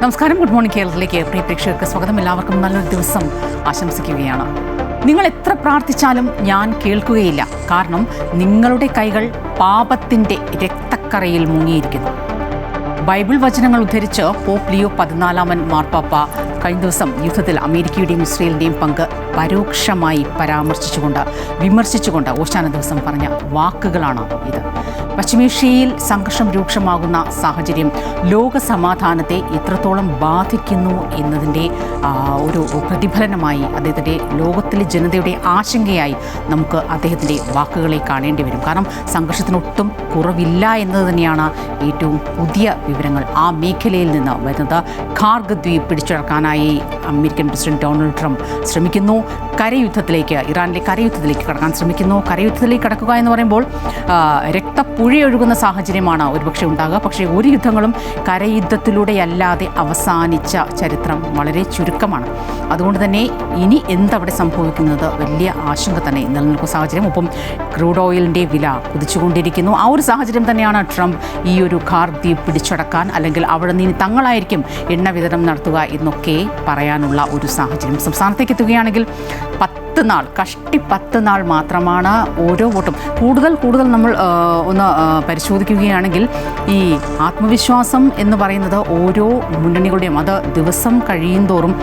നമസ്കാരം, good morning കേരളത്തിലേക്ക് പ്രിയ പ്രേക്ഷകർക്ക് സ്വാഗതം. എല്ലാവർക്കും നല്ലൊരു ദിവസം ആശംസിക്കുകയാണ്. നിങ്ങൾ എത്ര പ്രാർത്ഥിച്ചാലും ഞാൻ കേൾക്കുകയില്ല, കാരണം നിങ്ങളുടെ കൈകൾ പാപത്തിൻ്റെ രക്തക്കറയിൽ മുങ്ങിയിരിക്കുന്നു. ബൈബിൾ വചനങ്ങൾ ഉദ്ധരിച്ച് പോപ്പ് ലിയോ 14 മാർപ്പാപ്പ കഴിഞ്ഞ ദിവസം യുദ്ധത്തിൽ അമേരിക്കയുടെയും ഇസ്രയേലിൻ്റെയും പങ്ക് പരോക്ഷമായി വിമർശിച്ചുകൊണ്ട് ഓശാന ദിവസം പറഞ്ഞ വാക്കുകളാണ് ഇത്. പശ്ചിമേഷ്യയിൽ സംഘർഷം രൂക്ഷമാകുന്ന സാഹചര്യം ലോക സമാധാനത്തെ എത്രത്തോളം ബാധിക്കുന്നു എന്നതിൻ്റെ ഒരു പ്രതിഫലനമായി അദ്ദേഹത്തിൻ്റെ ലോകത്തിലെ ജനതയുടെ ആശങ്കയായി നമുക്ക് അദ്ദേഹത്തിൻ്റെ വാക്കുകളെ കാണേണ്ടി വരും. കാരണം സംഘർഷത്തിനൊട്ടും കുറവില്ല എന്നത് തന്നെയാണ് ഏറ്റവും പുതിയ വിവരങ്ങൾ. ആ മേഖലയിൽ നിന്ന് വരുന്നത് ഖാർഗ് ദ്വീപ് പിടിച്ചടക്കാനായി അമേരിക്കൻ പ്രസിഡന്റ് ഡൊണാൾഡ് ട്രംപ് ശ്രമിക്കുന്നു. ഇറാനിലെ കരയുദ്ധത്തിലേക്ക് കടക്കാൻ ശ്രമിക്കുന്നു. കരയുദ്ധത്തിലേക്ക് കടക്കുക എന്ന് പറയുമ്പോൾ രക്തപ്പുഴയൊഴുകുന്ന സാഹചര്യമാണ് ഒരുപക്ഷെ ഉണ്ടാകുക. പക്ഷേ ഒരു യുദ്ധങ്ങളും കരയുദ്ധത്തിലൂടെയല്ലാതെ അവസാനിച്ച ചരിത്രം വളരെ ചുരുക്കമാണ്. അതുകൊണ്ട് തന്നെ ഇനി എന്തവിടെ സംഭവിക്കുന്നത് വലിയ ആശങ്ക തന്നെ നിലനിൽക്കുന്ന സാഹചര്യം. ഒപ്പം ക്രൂഡ് ഓയിലിൻ്റെ വില കുതിച്ചുകൊണ്ടിരിക്കുന്നു. ആ ഒരു സാഹചര്യം തന്നെയാണ് ട്രംപ് ഈ ഒരു ഖാർഗ് ദ്വീപ് പിടിച്ചടക്കാൻ, അല്ലെങ്കിൽ അവിടെ നിന്ന് തങ്ങളായിരിക്കും എണ്ണ വിതരണം നടത്തുക എന്നൊക്കെ പറയാനുള്ള ഒരു സാഹചര്യം. സംസ്ഥാനത്തേക്ക് എത്തുകയാണെങ്കിൽ 10 നാൾ മാത്രമാണ് ഓരോ വോട്ടും. കൂടുതൽ നമ്മൾ ഒന്ന് പരിശോധിക്കുകയാണെങ്കിൽ ഈ ആത്മവിശ്വാസം എന്ന് പറയുന്നത് ഓരോ മുന്നണികളുടെയും അത് ദിവസം കഴിയുന്തോറും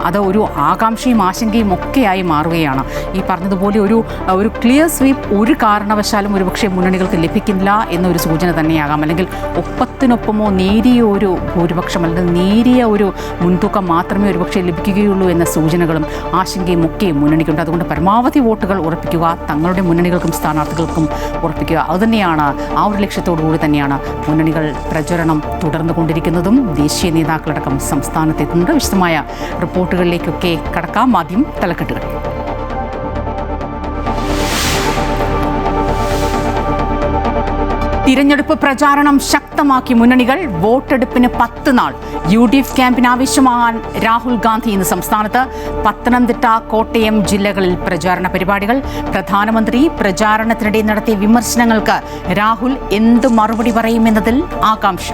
അത് ഒരു ആകാംക്ഷയും ആശങ്കയും ഒക്കെയായി മാറുകയാണ്. ഈ പറഞ്ഞതുപോലെ ഒരു ക്ലിയർ സ്വീപ്പ് ഒരു കാരണവശാലും ഒരുപക്ഷെ മുന്നണികൾക്ക് ലഭിക്കില്ല എന്നൊരു സൂചന തന്നെയാകാം. അല്ലെങ്കിൽ ഒപ്പത്തിനൊപ്പമോ നേരിയ ഒരു ഭൂരിപക്ഷം അല്ലെങ്കിൽ നേരിയ ഒരു മുൻതൂക്കം മാത്രമേ ഒരുപക്ഷെ ലഭിക്കുകയുള്ളൂ എന്ന സൂചനകളും ആശങ്കയും ഒക്കെ മുന്നണിക്കുണ്ട്. അതുകൊണ്ട് പരമാവധി വോട്ടുകൾ ഉറപ്പിക്കുക, തങ്ങളുടെ മുന്നണികൾക്കും സ്ഥാനാർത്ഥികൾക്കും ഉറപ്പിക്കുക. അതുതന്നെയാണ് ആ ഒരു ലക്ഷ്യത്തോടു കൂടി തന്നെയാണ് മുന്നണികൾ പ്രചരണം തുടർന്നു കൊണ്ടിരിക്കുന്നതും. ദേശീയ നേതാക്കളടക്കം സംസ്ഥാനത്തെത്തുന്നുണ്ട്. വിശദമായ റിപ്പോർട്ടുകളിലേക്കൊക്കെ കടക്കാം. ആദ്യം തലക്കെട്ടുകൾ. തിരഞ്ഞെടുപ്പ് പ്രചാരണം ശക്തമാക്കി മുന്നണികൾ. വോട്ടെടുപ്പിന് 10 നാൾ. UDF ക്യാമ്പിന് ആവശ്യമാകാൻ രാഹുൽ ഗാന്ധി ഇന്ന് സംസ്ഥാനത്ത്. പത്തനംതിട്ട, കോട്ടയം ജില്ലകളിൽ പ്രചാരണ പരിപാടികൾ. പ്രധാനമന്ത്രി പ്രചാരണത്തിനിടെ നടത്തിയ വിമർശനങ്ങൾക്ക് രാഹുൽ എന്ത് മറുപടി പറയുമെന്നതിൽ ആകാംക്ഷ.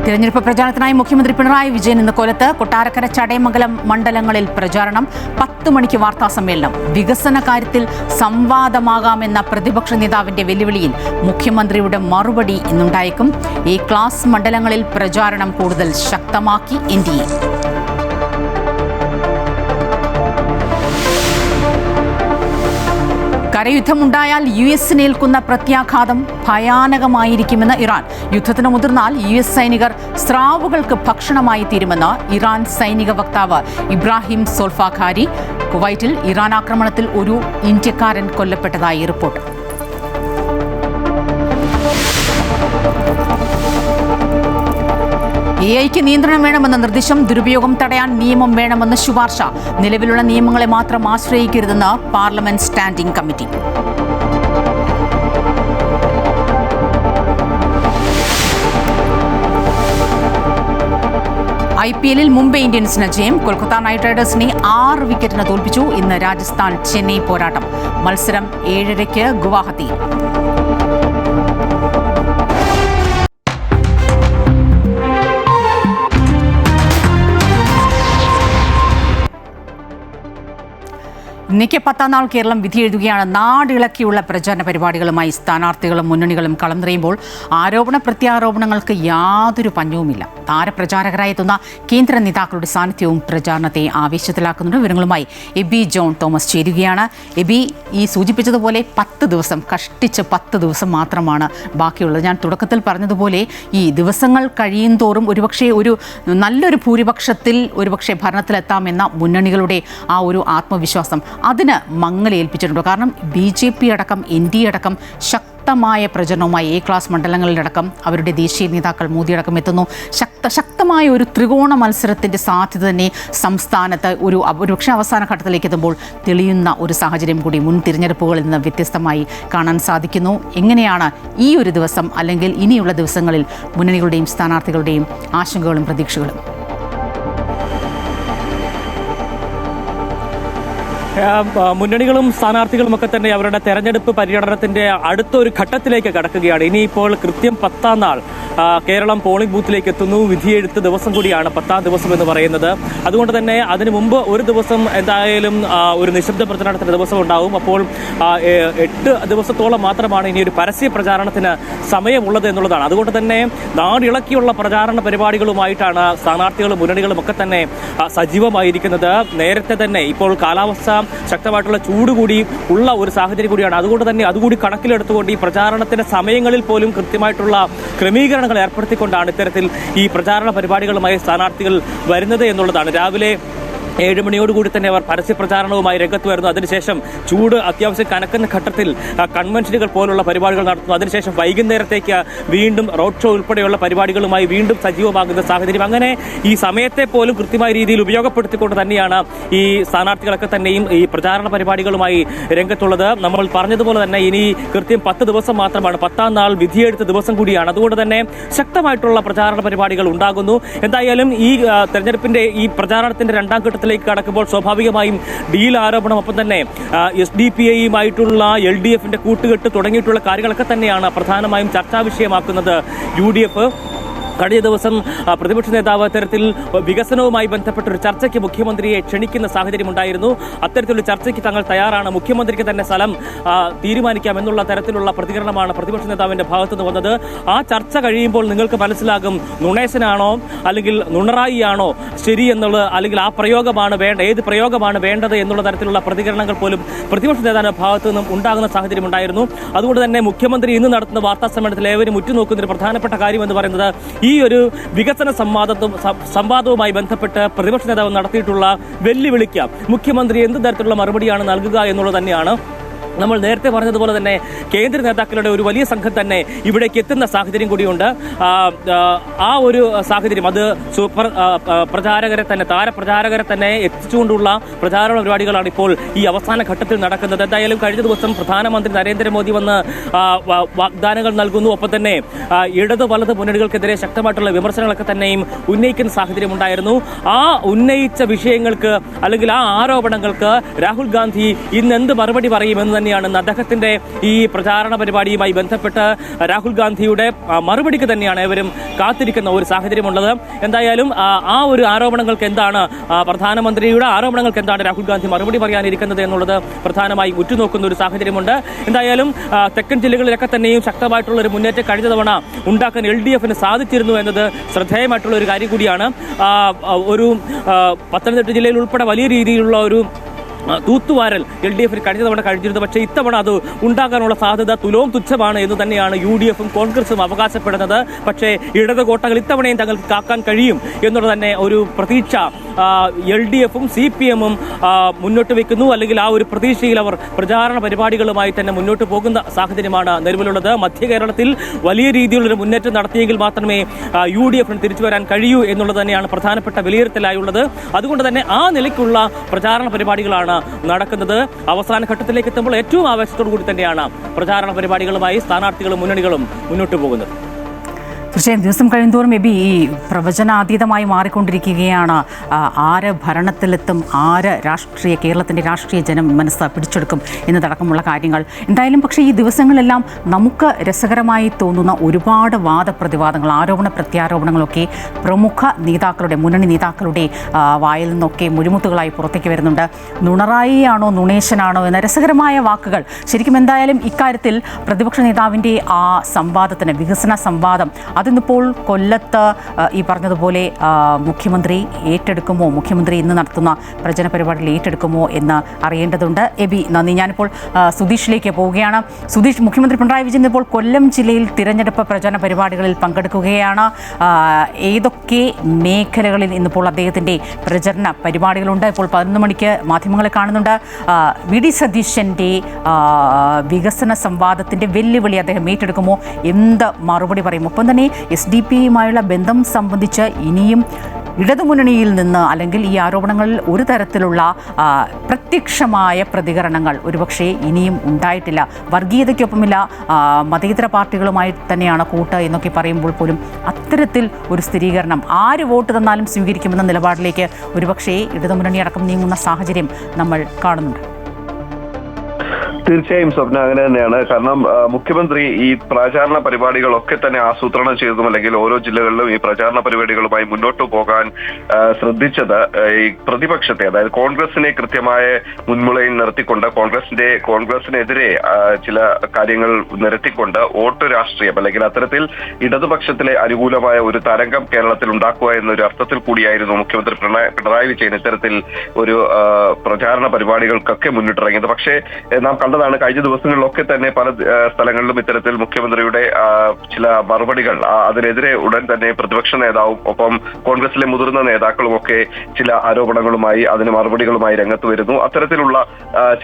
തിരഞ്ഞെടുപ്പ് പ്രചാരണത്തിനായി മുഖ്യമന്ത്രി പിണറായി വിജയൻ ഇന്ന് കൊല്ലത്ത്. കൊട്ടാരക്കര, ചടയമംഗലം മണ്ഡലങ്ങളിൽ പ്രചാരണം. 10 മണിക്ക് വാർത്താ സമ്മേളനം. വികസന കാര്യത്തിൽ സംവാദമാകാമെന്ന പ്രതിപക്ഷ നേതാവിന്റെ വെല്ലുവിളിയിൽ മുഖ്യമന്ത്രിയുടെ മറുപടി ഇന്നുണ്ടായേക്കും. ഈ ക്ലാസ് മണ്ഡലങ്ങളിൽ പ്രചാരണം കൂടുതൽ ശക്തമാക്കി NDA. കരയുദ്ധമുണ്ടായാൽ US-നേൽക്കുന്ന പ്രത്യാഘാതം ഭയാനകമായിരിക്കുമെന്ന് ഇറാൻ. യുദ്ധത്തിന് മുതിർന്നാൽ US സൈനികർ സ്രാവുകൾക്ക് ഭക്ഷണമായി തീരുമെന്ന് ഇറാൻ സൈനിക വക്താവ് ഇബ്രാഹിം സോൾഫാഖാരി. കുവൈറ്റിൽ ഇറാൻ ആക്രമണത്തിൽ ഒരു ഇന്ത്യക്കാരൻ കൊല്ലപ്പെട്ടതായി റിപ്പോർട്ട്. AI-ക്ക് നിയന്ത്രണം വേണമെന്ന നിർദ്ദേശം. ദുരുപയോഗം തടയാൻ നിയമം വേണമെന്ന് ശുപാർശ. നിലവിലുള്ള നിയമങ്ങളെ മാത്രം ആശ്രയിക്കരുതെന്ന് പാർലമെന്റ് സ്റ്റാൻഡിംഗ് കമ്മിറ്റി. IPL-ൽ മുംബൈ ഇന്ത്യൻസിന് ജയം. കൊൽക്കത്ത നൈറ്റ് റൈഡേഴ്സിനെ 6 വിക്കറ്റിന് തോൽപ്പിച്ചു. ഇന്ന് രാജസ്ഥാൻ ചെന്നൈ പോരാട്ടം. മത്സരം 7:30 ഗുവാഹത്തിയിൽ. ഇന്നേക്ക് 10 നാൾ കേരളം വിധിയെഴുതുകയാണ്. നാടിളക്കിയുള്ള പ്രചാരണ പരിപാടികളുമായി സ്ഥാനാർത്ഥികളും മുന്നണികളും കളം നിറയുമ്പോൾ ആരോപണ പ്രത്യാരോപണങ്ങൾക്ക് യാതൊരു പഞ്ഞവുമില്ല. താരപ്രചാരകരായി എത്തുന്ന കേന്ദ്ര നേതാക്കളുടെ സാന്നിധ്യവും പ്രചാരണത്തെ ആവേശത്തിലാക്കുന്നുണ്ട്. വിവരങ്ങളുമായി എബി ജോൺ തോമസ് ചേരുകയാണ്. എബി, ഈ സൂചിപ്പിച്ചതുപോലെ 10 ദിവസം, കഷ്ടിച്ച് 10 ദിവസം മാത്രമാണ് ബാക്കിയുള്ളത്. ഞാൻ തുടക്കത്തിൽ പറഞ്ഞതുപോലെ ഈ ദിവസങ്ങൾ കഴിയും തോറും ഒരുപക്ഷെ നല്ലൊരു ഭൂരിപക്ഷത്തിൽ ഒരുപക്ഷെ ഭരണത്തിലെത്താമെന്ന മുന്നണികളുടെ ആ ഒരു ആത്മവിശ്വാസം അതിന് മങ്ങലേൽപ്പിച്ചിട്ടുണ്ട്. കാരണം BJP അടക്കം NDA അടക്കം ശക്തമായ പ്രചരണവുമായി A ക്ലാസ് മണ്ഡലങ്ങളിലടക്കം അവരുടെ ദേശീയ നേതാക്കൾ മോദിയടക്കം എത്തുന്നു. ശക്തമായ ഒരു ത്രികോണ മത്സരത്തിൻ്റെ സാധ്യത തന്നെ സംസ്ഥാനത്ത് ഒരുപക്ഷെ അവസാന ഘട്ടത്തിലേക്ക് എത്തുമ്പോൾ തെളിയുന്ന ഒരു സാഹചര്യം കൂടി മുൻ തിരഞ്ഞെടുപ്പുകളിൽ നിന്ന് വ്യത്യസ്തമായി കാണാൻ സാധിക്കുന്നു. എങ്ങനെയാണ് ഈ ഒരു ദിവസം അല്ലെങ്കിൽ ഇനിയുള്ള ദിവസങ്ങളിൽ മുന്നണികളുടെയും സ്ഥാനാർത്ഥികളുടെയും ആശങ്കകളും പ്രതീക്ഷകളും? മുന്നണികളും സ്ഥാനാർത്ഥികളും ഒക്കെ തന്നെ അവരുടെ തെരഞ്ഞെടുപ്പ് പര്യടനത്തിന്റെ അടുത്തൊരു ഘട്ടത്തിലേക്ക് കടക്കുകയാണ്. ഇനിയിപ്പോൾ കൃത്യം 10-ാം നാൾ കേരളം പോളിംഗ് ബൂത്തിലേക്ക് എത്തുന്നു. വിധിയെഴുത്ത് ദിവസം കൂടിയാണ് 10-ാം ദിവസം എന്ന് പറയുന്നത്. അതുകൊണ്ട് തന്നെ അതിനു മുമ്പ് ഒരു ദിവസം എന്തായാലും ഒരു നിശബ്ദ പ്രചാരണത്തിന്റെ ദിവസം ഉണ്ടാവും. അപ്പോൾ 8 ദിവസത്തോളം മാത്രമാണ് ഇനി ഒരു പരസ്യ പ്രചാരണത്തിന് സമയമുള്ളത് എന്നുള്ളതാണ്. അതുകൊണ്ട് തന്നെ നാടിളക്കിയുള്ള പ്രചാരണ പരിപാടികളുമായിട്ടാണ് സ്ഥാനാർത്ഥികളും മുന്നണികളും ഒക്കെ തന്നെ സജീവമായിരിക്കുന്നത്. നേരത്തെ തന്നെ ഇപ്പോൾ കാലാവസ്ഥ ശക്തമായിട്ടുള്ള ചൂട് കൂടി ഉള്ള ഒരു സാഹചര്യം കൂടിയാണ്. അതുകൊണ്ട് തന്നെ അതുകൂടി കണക്കിലെടുത്തുകൊണ്ട് ഈ പ്രചാരണത്തിന്റെ സമയങ്ങളിൽ പോലും കൃത്യമായിട്ടുള്ള ക്രമീകരണങ്ങൾ ഏർപ്പെടുത്തിക്കൊണ്ടാണ് ഇത്തരത്തിൽ ഈ പ്രചാരണ പരിപാടികളുമായി സ്ഥാനാർത്ഥികൾ വരുന്നത് എന്നുള്ളതാണ്. രാവിലെ 7 മണിയോടുകൂടി തന്നെ അവർ പരസ്യ പ്രചാരണവുമായി രംഗത്ത് വരുന്നു. അതിനുശേഷം ചൂട് അത്യാവശ്യം കനക്കുന്ന ഘട്ടത്തിൽ കൺവെൻഷനുകൾ പോലുള്ള പരിപാടികൾ നടത്തുന്നു. അതിനുശേഷം വൈകുന്നേരത്തേക്ക് വീണ്ടും റോഡ് ഷോ ഉൾപ്പെടെയുള്ള പരിപാടികളുമായി വീണ്ടും സജീവമാകുന്ന സാഹചര്യം. അങ്ങനെ ഈ സമയത്തെ പോലും കൃത്യമായ രീതിയിൽ ഉപയോഗപ്പെടുത്തിക്കൊണ്ട് തന്നെയാണ് ഈ സ്ഥാനാർത്ഥികളൊക്കെ തന്നെയും ഈ പ്രചാരണ പരിപാടികളുമായി രംഗത്തുള്ളത്. നമ്മൾ പറഞ്ഞതുപോലെ തന്നെ ഇനി കൃത്യം 10 ദിവസം മാത്രമാണ്. 10-ാം നാൾ വിധിയെഴുത്ത ദിവസം കൂടിയാണ്. അതുകൊണ്ട് തന്നെ ശക്തമായിട്ടുള്ള പ്രചാരണ പരിപാടികൾ ഉണ്ടാകുന്നു. എന്തായാലും ഈ തെരഞ്ഞെടുപ്പിന്റെ ഈ പ്രചാരണത്തിന്റെ രണ്ടാം ഘട്ടത്തിലേക്ക് കടക്കുമ്പോൾ സ്വാഭാവികമായും ഡീൽ ആരോപണം, ഒപ്പം തന്നെ SDPIയുമായിട്ടുള്ള LDFന്റെ കൂട്ടുകെട്ട് തുടങ്ങിയിട്ടുള്ള കാര്യങ്ങളൊക്കെ തന്നെയാണ് പ്രധാനമായും ചർച്ചാ വിഷയമാക്കുന്നത് UDF. കഴിഞ്ഞ ദിവസം പ്രതിപക്ഷ നേതാവ് അത്തരത്തിൽ വികസനവുമായി ബന്ധപ്പെട്ട ഒരു ചർച്ചയ്ക്ക് മുഖ്യമന്ത്രിയെ ക്ഷണിക്കുന്ന സാഹചര്യം ഉണ്ടായിരുന്നു. അത്തരത്തിലുള്ള ചർച്ചയ്ക്ക് തങ്ങൾ തയ്യാറാണ്, മുഖ്യമന്ത്രിക്ക് തന്നെ സ്ഥലം തീരുമാനിക്കാം എന്നുള്ള തരത്തിലുള്ള പ്രതികരണമാണ് പ്രതിപക്ഷ നേതാവിന്റെ ഭാഗത്തുനിന്ന് വന്നത്. ആ ചർച്ച കഴിയുമ്പോൾ നിങ്ങൾക്ക് മനസ്സിലാകും നുണേശനാണോ അല്ലെങ്കിൽ നുണറായിയാണോ ശരി എന്നുള്ളത്, അല്ലെങ്കിൽ ആ പ്രയോഗമാണ് ഏത് പ്രയോഗമാണ് വേണ്ടത് എന്നുള്ള തരത്തിലുള്ള പ്രതികരണങ്ങൾ പോലും പ്രതിപക്ഷ നേതാവിന്റെ ഭാഗത്തു നിന്നും ഉണ്ടാകുന്ന സാഹചര്യം ഉണ്ടായിരുന്നു. അതുകൊണ്ട് തന്നെ മുഖ്യമന്ത്രി ഇന്ന് നടത്തുന്ന വാർത്താ സമ്മേളനത്തിൽ ഏവരും ഉറ്റുനോക്കുന്ന ഒരു പ്രധാനപ്പെട്ട കാര്യം എന്ന് പറയുന്നത് ഈ ഒരു വികസന സംവാദവുമായി ബന്ധപ്പെട്ട് പ്രതിപക്ഷ നേതാവ് നടത്തിയിട്ടുള്ള വെല്ലുവിളിക്ക് മുഖ്യമന്ത്രി എന്ത് തരത്തിലുള്ള മറുപടിയാണ് നൽകുക എന്നുള്ളത് തന്നെയാണ്. നമ്മൾ നേരത്തെ പറഞ്ഞതുപോലെ തന്നെ കേന്ദ്ര നേതാക്കളുടെ ഒരു വലിയ സംഘം തന്നെ ഇവിടേക്ക് എത്തുന്ന സാഹചര്യം കൂടിയുണ്ട്. ആ ഒരു സാഹചര്യം അത് സൂപ്പർ പ്രചാരകരെ തന്നെ, താരപ്രചാരകരെ തന്നെ എത്തിച്ചുകൊണ്ടുള്ള പ്രചാരണ പരിപാടികളാണ് ഇപ്പോൾ ഈ അവസാന ഘട്ടത്തിൽ നടക്കുന്നത്. എന്തായാലും കഴിഞ്ഞ ദിവസം പ്രധാനമന്ത്രി നരേന്ദ്രമോദി വന്ന് വാഗ്ദാനങ്ങൾ നൽകുന്നു. ഒപ്പം തന്നെ ഇടത് വലത് മുന്നണികൾക്കെതിരെ ശക്തമായിട്ടുള്ള വിമർശനങ്ങളൊക്കെ തന്നെയും ഉന്നയിക്കുന്ന സാഹചര്യം ഉണ്ടായിരുന്നു. ആ ഉന്നയിച്ച വിഷയങ്ങൾക്ക് അല്ലെങ്കിൽ ആ ആരോപണങ്ങൾക്ക് രാഹുൽ ഗാന്ധി ഇന്ന് എന്ത് മറുപടി പറയുമെന്ന് തന്നെയാണ് അദ്ദേഹത്തിന്റെ ഈ പ്രചാരണ പരിപാടിയുമായി ബന്ധപ്പെട്ട് രാഹുൽ ഗാന്ധിയുടെ മറുപടിക്ക് തന്നെയാണ് ഏവരും കാത്തിരിക്കുന്ന ഒരു സാഹചര്യമുള്ളത്. എന്തായാലും ആ ഒരു ആരോപണങ്ങൾക്ക് എന്താണ്, പ്രധാനമന്ത്രിയുടെ ആരോപണങ്ങൾക്ക് എന്താണ് രാഹുൽ ഗാന്ധി മറുപടി പറയാനിരിക്കുന്നത് എന്നുള്ളത് പ്രധാനമായി ഉറ്റുനോക്കുന്ന ഒരു സാഹചര്യമുണ്ട്. എന്തായാലും തെക്കൻ ജില്ലകളിലൊക്കെ തന്നെയും ശക്തമായിട്ടുള്ള ഒരു മുന്നേറ്റം കഴിഞ്ഞ തവണ ഉണ്ടാക്കാൻ LDFന് സാധിച്ചിരുന്നു എന്നത് ശ്രദ്ധേയമായിട്ടുള്ള ഒരു കാര്യം കൂടിയാണ്. ഒരു പത്തനംതിട്ട ജില്ലയിൽ ഉൾപ്പെടെ വലിയ രീതിയിലുള്ള ഒരു തൂത്തുവാരൽ LDFന് കഴിഞ്ഞ തവണ കഴിഞ്ഞിരുന്നു. പക്ഷേ ഇത്തവണ അത് ഉണ്ടാകാനുള്ള സാധ്യത തുലോം തുച്ഛമാണ് എന്ന് തന്നെയാണ് UDFും കോൺഗ്രസും അവകാശപ്പെടുന്നത്. പക്ഷേ ഇടത് കോട്ടകൾ ഇത്തവണയും തങ്ങൾക്ക് കാക്കാൻ കഴിയും എന്നുള്ള തന്നെ ഒരു പ്രതീക്ഷ LDFും CPMും മുന്നോട്ട് വയ്ക്കുന്നു. അല്ലെങ്കിൽ ആ ഒരു പ്രതീക്ഷയിൽ അവർ പ്രചാരണ പരിപാടികളുമായി തന്നെ മുന്നോട്ട് പോകുന്ന സാഹചര്യമാണ് നിലവിലുള്ളത്. മധ്യ കേരളത്തിൽ വലിയ രീതിയിലുള്ളൊരു മുന്നേറ്റം നടത്തിയെങ്കിൽ മാത്രമേ UDFന് തിരിച്ചു വരാൻ കഴിയൂ എന്നുള്ളത് തന്നെയാണ് പ്രധാനപ്പെട്ട വിലയിരുത്തലായുള്ളത്. അതുകൊണ്ട് തന്നെ ആ നിലയ്ക്കുള്ള പ്രചാരണ പരിപാടികളാണ് നടക്കുന്നത്. അവസാന ഘട്ടത്തിലേക്ക് എത്തുമ്പോൾ ഏറ്റവും ആവേശത്തോടു കൂടി തന്നെയാണ് പ്രചാരണ പരിപാടികളുമായി സ്ഥാനാർത്ഥികളും മുന്നണികളും മുന്നോട്ട് പോകുന്നത്. തീർച്ചയായും ദിവസം കഴിയുന്തോറും മേബി ഈ പ്രവചനാതീതമായി മാറിക്കൊണ്ടിരിക്കുകയാണ്. ആര് ഭരണത്തിലെത്തും, ആര് കേരളത്തിൻ്റെ രാഷ്ട്രീയ മനസ്സ് പിടിച്ചെടുക്കും എന്നതടക്കമുള്ള കാര്യങ്ങൾ. എന്തായാലും പക്ഷേ ഈ ദിവസങ്ങളെല്ലാം നമുക്ക് രസകരമായി തോന്നുന്ന ഒരുപാട് വാദപ്രതിവാദങ്ങൾ, ആരോപണ പ്രത്യാരോപണങ്ങളൊക്കെ പ്രമുഖ നേതാക്കളുടെ, മുന്നണി നേതാക്കളുടെ വായിൽ നിന്നൊക്കെ മുഴുമുത്തുകളായി പുറത്തേക്ക് വരുന്നുണ്ട്. നുണറായിയാണോ നുണേശനാണോ എന്ന രസകരമായ വാക്കുകൾ. ശരിക്കും എന്തായാലും ഇക്കാര്യത്തിൽ പ്രതിപക്ഷ നേതാവിൻ്റെ ആ സംവാദത്തിന്, വികസന സംവാദം, അതിന്നിപ്പോൾ കൊല്ലത്ത് ഈ പറഞ്ഞതുപോലെ മുഖ്യമന്ത്രി ഏറ്റെടുക്കുമോ, മുഖ്യമന്ത്രി ഇന്ന് നടത്തുന്ന പ്രചരണ പരിപാടിയിൽ ഏറ്റെടുക്കുമോ എന്ന് അറിയേണ്ടതുണ്ട്. എബി നന്ദി. ഞാനിപ്പോൾ സുധീഷിലേക്ക് പോവുകയാണ്. സുധീഷ്, മുഖ്യമന്ത്രി പിണറായി വിജയൻ ഇപ്പോൾ കൊല്ലം ജില്ലയിൽ തിരഞ്ഞെടുപ്പ് പ്രചരണ പരിപാടികളിൽ പങ്കെടുക്കുകയാണ്. ഏതൊക്കെ മേഖലകളിൽ ഇന്നിപ്പോൾ അദ്ദേഹത്തിൻ്റെ പ്രചരണ പരിപാടികളുണ്ട്? ഇപ്പോൾ 11 മണിക്ക് മാധ്യമങ്ങളെ കാണുന്നുണ്ട്. VD സതീശൻ്റെ വികസന സംവാദത്തിൻ്റെ വെല്ലുവിളി അദ്ദേഹം ഏറ്റെടുക്കുമോ, എന്ത് മറുപടി പറയും? ഒപ്പം തന്നെ SDPയുമായുള്ള ബന്ധം സംബന്ധിച്ച് ഇനിയും ഇടതുമുന്നണിയിൽ നിന്ന് അല്ലെങ്കിൽ ഈ ആരോപണങ്ങളിൽ ഒരു തരത്തിലുള്ള പ്രത്യക്ഷമായ പ്രതികരണങ്ങൾ ഒരുപക്ഷെ ഇനിയും ഉണ്ടായിട്ടില്ല. വർഗീയതയ്ക്കൊപ്പമില്ല, മതേതര പാർട്ടികളുമായി തന്നെയാണ് കൂട്ട് എന്നൊക്കെ പറയുമ്പോൾ പോലും അത്തരത്തിൽ ഒരു സ്ഥിരീകരണം ആര് വോട്ട് തന്നാലും സ്വീകരിക്കുമെന്ന നിലപാടിലേക്ക് ഒരുപക്ഷെ ഇടതുമുന്നണി അടക്കം നീങ്ങുന്ന സാഹചര്യം നമ്മൾ കാണുന്നുണ്ട്. തീർച്ചയായും സ്വപ്ന അങ്ങനെ തന്നെയാണ്. കാരണം മുഖ്യമന്ത്രി ഈ പ്രചാരണ പരിപാടികളൊക്കെ തന്നെ ആസൂത്രണം ചെയ്തതും അല്ലെങ്കിൽ ഓരോ ജില്ലകളിലും ഈ പ്രചാരണ പരിപാടികളുമായി മുന്നോട്ട് പോകാൻ ശ്രദ്ധിച്ചത് ഈ പ്രതിപക്ഷത്തെ, അതായത് കോൺഗ്രസിനെ കൃത്യമായ മുൻമുളയിൽ നിർത്തിക്കൊണ്ട് കോൺഗ്രസിനെതിരെ ചില കാര്യങ്ങൾ നിരത്തിക്കൊണ്ട് വോട്ട് രാഷ്ട്രീയം അല്ലെങ്കിൽ അത്തരത്തിൽ ഇടതുപക്ഷത്തിലെ അനുകൂലമായ ഒരു തരംഗം കേരളത്തിൽ ഉണ്ടാക്കുക എന്നൊരു അർത്ഥത്തിൽ കൂടിയായിരുന്നു മുഖ്യമന്ത്രി പിണറായി വിജയൻ ഇത്തരത്തിൽ ഒരു പ്രചാരണ പരിപാടികൾക്കൊക്കെ മുന്നിട്ടിറങ്ങിയത്. പക്ഷേ നാം കണ്ടതാണ് കഴിഞ്ഞ ദിവസങ്ങളിലൊക്കെ തന്നെ പല സ്ഥലങ്ങളിലും ഇത്തരത്തിൽ മുഖ്യമന്ത്രിയുടെ ചില മറുപടികൾ, അതിനെതിരെ ഉടൻ തന്നെ പ്രതിപക്ഷ നേതാവും ഒപ്പം കോൺഗ്രസിലെ മുതിർന്ന നേതാക്കളും ഒക്കെ ചില ആരോപണങ്ങളുമായി അതിന് മറുപടികളുമായി രംഗത്ത് വരുന്നു. അത്തരത്തിലുള്ള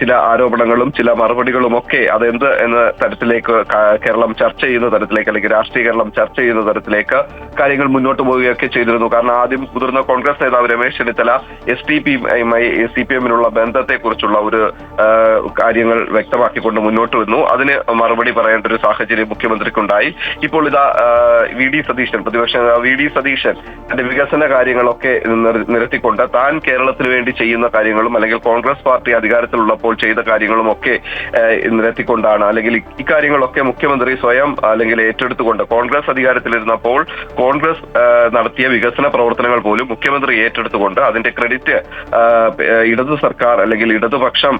ചില ആരോപണങ്ങളും ചില മറുപടികളും ഒക്കെ അതെന്ത് എന്ന തരത്തിലേക്ക് കേരളം ചർച്ച ചെയ്യുന്ന തരത്തിലേക്ക് അല്ലെങ്കിൽ രാഷ്ട്രീയ കേരളം ചർച്ച ചെയ്യുന്ന തരത്തിലേക്ക് കാര്യങ്ങൾ മുന്നോട്ട് പോവുകയൊക്കെ ചെയ്തിരുന്നു. കാരണം ആദ്യം മുതിർന്ന കോൺഗ്രസ് നേതാവ് രമേശ് ചെന്നിത്തല CPM-നുള്ള ബന്ധത്തെക്കുറിച്ചുള്ള ഒരു കാര്യങ്ങൾ വ്യക്തമാക്കിക്കൊണ്ട് മുന്നോട്ട് വന്നു. അതിന് മറുപടി പറയേണ്ട ഒരു സാഹചര്യം മുഖ്യമന്ത്രിക്കുണ്ടായി. ഇപ്പോൾ ഇതാ പ്രതിപക്ഷ നേതാവ് സതീശൻ തന്റെ വികസന കാര്യങ്ങളൊക്കെ നിരത്തിക്കൊണ്ട് താൻ കേരളത്തിന് വേണ്ടി ചെയ്യുന്ന കാര്യങ്ങളും അല്ലെങ്കിൽ കോൺഗ്രസ് പാർട്ടി അധികാരത്തിലുള്ളപ്പോൾ ചെയ്ത കാര്യങ്ങളും ഒക്കെ നിരത്തിക്കൊണ്ടാണ് അല്ലെങ്കിൽ ഇക്കാര്യങ്ങളൊക്കെ മുഖ്യമന്ത്രി സ്വയം അല്ലെങ്കിൽ ഏറ്റെടുത്തുകൊണ്ട് കോൺഗ്രസ് അധികാരത്തിലിരുന്നപ്പോൾ കോൺഗ്രസ് നടത്തിയ വികസന പ്രവർത്തനങ്ങൾ പോലും മുഖ്യമന്ത്രി ഏറ്റെടുത്തുകൊണ്ട് അതിന്റെ ക്രെഡിറ്റ് ഇടതു സർക്കാർ അല്ലെങ്കിൽ ഇടതുപക്ഷം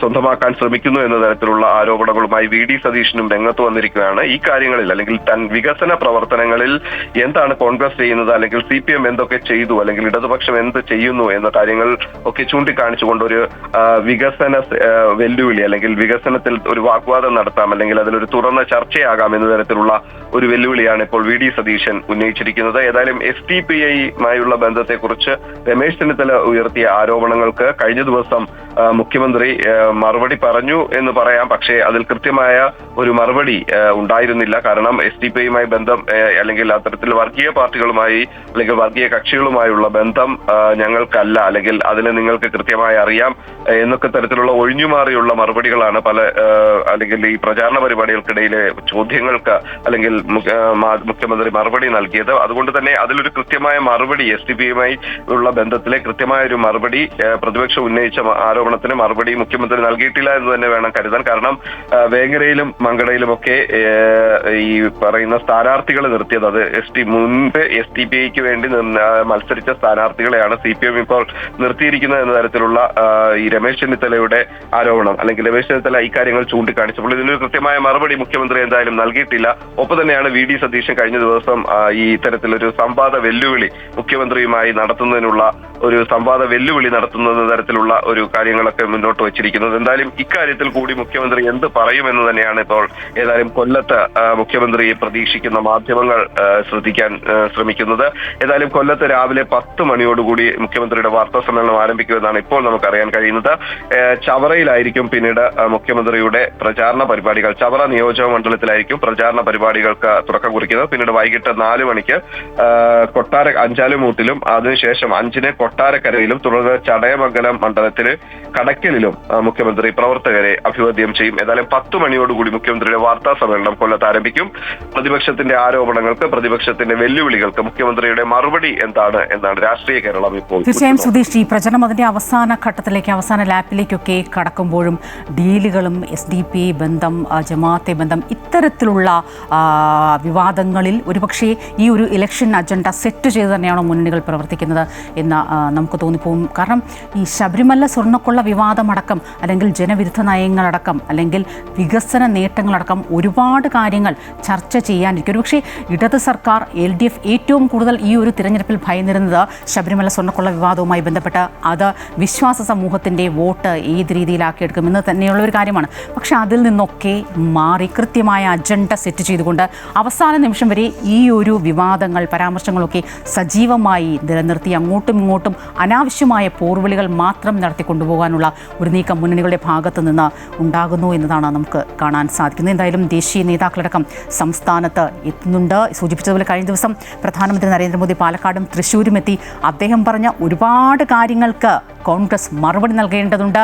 സ്വന്തമാക്കാൻ ശ്രമിക്കുന്നു എന്ന തരത്തിലുള്ള ആരോപണങ്ങളുമായി സതീശനും രംഗത്ത് വന്നിരിക്കുകയാണ്. ഈ കാര്യങ്ങളിൽ അല്ലെങ്കിൽ വികസന പ്രവർത്തനങ്ങളിൽ എന്താണ് കോൺഗ്രസ് ചെയ്യുന്നത് അല്ലെങ്കിൽ CPM എന്തൊക്കെ ചെയ്തു അല്ലെങ്കിൽ ഇടതുപക്ഷം എന്ത് ചെയ്യുന്നു എന്ന കാര്യങ്ങൾ ഒക്കെ ചൂണ്ടിക്കാണിച്ചുകൊണ്ട് ഒരു വികസന വെല്ലുവിളി അല്ലെങ്കിൽ വികസനത്തിൽ ഒരു വാഗ്വാദം നടത്താം അല്ലെങ്കിൽ അതിലൊരു തുറന്ന ചർച്ചയാകാം എന്ന തരത്തിലുള്ള ഒരു വെല്ലുവിളിയാണ് ഇപ്പോൾ സതീശൻ ഉന്നയിച്ചിരിക്കുന്നത്. ഏതായാലും SDPI-യുമായുള്ള ബന്ധത്തെക്കുറിച്ച് രമേശ് ചെന്നിത്തല ഉയർത്തിയ ആരോപണങ്ങൾക്ക് കഴിഞ്ഞ ദിവസം മുഖ്യമന്ത്രി മറുപടി പറഞ്ഞു എന്ന് പറയാം. പക്ഷേ അതിൽ കൃത്യമായ ഒരു മറുപടി ഉണ്ടായിരുന്നില്ല. കാരണം SDPI-യുമായി ബന്ധം അല്ലെങ്കിൽ അത്തരത്തിൽ വർഗീയ പാർട്ടികളുമായി അല്ലെങ്കിൽ വർഗീയ കക്ഷികളുമായുള്ള ബന്ധം ഞങ്ങൾക്കല്ല അല്ലെങ്കിൽ അതിന് നിങ്ങൾക്ക് കൃത്യമായി അറിയാം എന്നൊക്കെ തരത്തിലുള്ള ഒഴിഞ്ഞുമാറിയുള്ള മറുപടികളാണ് പല അല്ലെങ്കിൽ ഈ പ്രചാരണ പരിപാടികൾക്കിടയിലെ ചോദ്യങ്ങൾക്ക് അല്ലെങ്കിൽ മുഖ്യമന്ത്രി മറുപടി നൽകിയത്. അതുകൊണ്ട് തന്നെ അതിലൊരു കൃത്യമായ മറുപടി SDPI-യുമായി ഉള്ള ബന്ധത്തിലെ കൃത്യമായ ഒരു മറുപടി പ്രതിപക്ഷം ഉന്നയിച്ച ആരോപണത്തിന് മറുപടി മുഖ്യമന്ത്രി നൽകിയിട്ടില്ല എന്ന് തന്നെ വേണം കരുതാൻ. കാരണം വേങ്ങരയിലും മങ്കടയിലും ഒക്കെ ഈ പറയുന്ന സ്ഥാനാർത്ഥികളെ നിർത്തിയത് അത് മുൻപ് SDPI-ക്ക് വേണ്ടി മത്സരിച്ച സ്ഥാനാർത്ഥികളെയാണ് CPM ഇപ്പോൾ നിർത്തിയിരിക്കുന്നത് എന്ന തരത്തിലുള്ള ഈ രമേശ് ചെന്നിത്തലയുടെ ആരോപണം അല്ലെങ്കിൽ രമേശ് ചെന്നിത്തല ഇക്കാര്യങ്ങൾ ചൂണ്ടിക്കാണിച്ചപ്പോൾ ഇതിനൊരു കൃത്യമായ മറുപടി മുഖ്യമന്ത്രി എന്തായാലും നൽകിയിട്ടില്ല. ഒപ്പം തന്നെയാണ് സതീശൻ കഴിഞ്ഞ ദിവസം ഈ തരത്തിലൊരു സംവാദ വെല്ലുവിളി മുഖ്യമന്ത്രിയുമായി നടത്തുന്നതിനുള്ള ഒരു സംവാദ വെല്ലുവിളി നടത്തുന്ന തരത്തിലുള്ള ഒരു കാര്യങ്ങളൊക്കെ മുന്നോട്ട് വച്ചിരിക്കുന്നത്. എന്തായാലും ഇക്കാര്യത്തിൽ കൂടി മുഖ്യമന്ത്രി എന്ത് പറയുമെന്ന് തന്നെയാണ് ഇപ്പോൾ ഏതായാലും കൊല്ലത്ത് മുഖ്യമന്ത്രി പ്രതീക്ഷിക്കുന്ന മാധ്യമങ്ങൾ ശ്രദ്ധിക്കാൻ ശ്രമിക്കുന്നത്. ഏതായാലും കൊല്ലത്ത് രാവിലെ 10 മണിയോടുകൂടി മുഖ്യമന്ത്രിയുടെ വാർത്താ സമ്മേളനം ആരംഭിക്കുമെന്നാണ് ഇപ്പോൾ നമുക്കറിയാൻ കഴിയുന്നത്. ചവറയിലായിരിക്കും പിന്നീട് മുഖ്യമന്ത്രിയുടെ പ്രചാരണ പരിപാടികൾ. ചവറ നിയോജക മണ്ഡലത്തിലായിരിക്കും പ്രചാരണ പരിപാടികൾക്ക് തുടക്കം കുറിക്കുന്നത്. പിന്നീട് വൈകിട്ട് 4 മണിക്ക് അഞ്ചാലുമൂട്ടിലും അതിനുശേഷം 5-ന് കൊട്ടാരക്കരയിലും തുടർന്ന് ചടയമംഗലം മണ്ഡലത്തില് കടക്കലിലും മുഖ്യമന്ത്രി പ്രവർത്തകരെ അഭിവാദ്യം ചെയ്യും. ഏതായാലും 10 മണിയോടുകൂടി മുഖ്യമന്ത്രിയുടെ വാർത്താ സമ്മേളനം കൊല്ലത്ത് ആരംഭിക്കും. പ്രതിപക്ഷത്തിന്റെ ആരോപണങ്ങൾക്ക്, പ്രതിപക്ഷത്തിന്റെ വെല്ലുവിളികൾക്ക് മുഖ്യമന്ത്രിയുടെ മറുപടി എന്നാണ് രാഷ്ട്രീയ കേരളം ഇപ്പോൾ. തീർച്ചയായും സുധീഷ്, ഈ പ്രചരണം അതിന്റെ അവസാന ഘട്ടത്തിലേക്ക്, അവസാന ലാപ്പിലേക്കൊക്കെ കടക്കുമ്പോഴും ഡീലുകളും SDPI ബന്ധം, ജമാഅത്തെ ബന്ധം, ഇത്തരത്തിലുള്ള വിവാദങ്ങളിൽ ഒരുപക്ഷെ ഈ ഒരു ഇലക്ഷൻ അജണ്ട സെറ്റ് ചെയ്ത് തന്നെയാണോ മുന്നണികൾ പ്രവർത്തിക്കുന്നത് എന്ന് നമുക്ക് തോന്നിപ്പോകും. കാരണം ഈ ശബരിമല സ്വർണ്ണക്കൊള്ള വിവാദമടക്കം അല്ലെങ്കിൽ ജനവിരുദ്ധ നയങ്ങളടക്കം അല്ലെങ്കിൽ വികസന നേട്ടങ്ങളടക്കം ഒരുപാട് കാര്യങ്ങൾ ചർച്ച ചെയ്യാനിരിക്കും. ഒരുപക്ഷെ ഇടത് സർക്കാർ LDF ഏറ്റവും കൂടുതൽ ഈ ഒരു തിരഞ്ഞെടുപ്പിൽ ഭയന്നിരുന്നത് ശബരിമല സ്വർണ്ണക്കൊള്ള വിവാദവുമായി ബന്ധപ്പെട്ട് അത് വിശ്വാസ സമൂഹത്തിൻ്റെ വോട്ട് ഏത് രീതിയിലാക്കിയെടുക്കുമെന്ന് തന്നെയുള്ള ഒരു കാര്യമാണ്. പക്ഷേ അതിൽ നിന്നൊക്കെ മാറി കൃത്യമായ അജണ്ട സെറ്റ് ചെയ്തുകൊണ്ട് അവസാന നിമിഷം വരെ ഈ ഒരു വിവാദങ്ങൾ, പരാമർശങ്ങളൊക്കെ സജീവമായി നിലനിർത്തി അങ്ങോട്ടും ഇങ്ങോട്ടും അനാവശ്യമായ പോർവിളികൾ മാത്രം നടത്തിക്കൊണ്ടുപോകാൻ പോകാനുള്ള ഒരു നീക്കം മുന്നണികളുടെ ഭാഗത്ത് നിന്ന് ഉണ്ടാകുന്നു എന്നതാണ് നമുക്ക് കാണാൻ സാധിക്കുന്നത്. എന്തായാലും ദേശീയ നേതാക്കളടക്കം സംസ്ഥാനത്ത് എത്തുന്നുണ്ട്. സൂചിപ്പിച്ചതുപോലെ കഴിഞ്ഞ ദിവസം പ്രധാനമന്ത്രി നരേന്ദ്രമോദി പാലക്കാടും തൃശ്ശൂരും എത്തി. അദ്ദേഹം പറഞ്ഞ ഒരുപാട് കാര്യങ്ങൾക്ക് കോൺഗ്രസ് മറുപടി നൽകേണ്ടതുണ്ട്.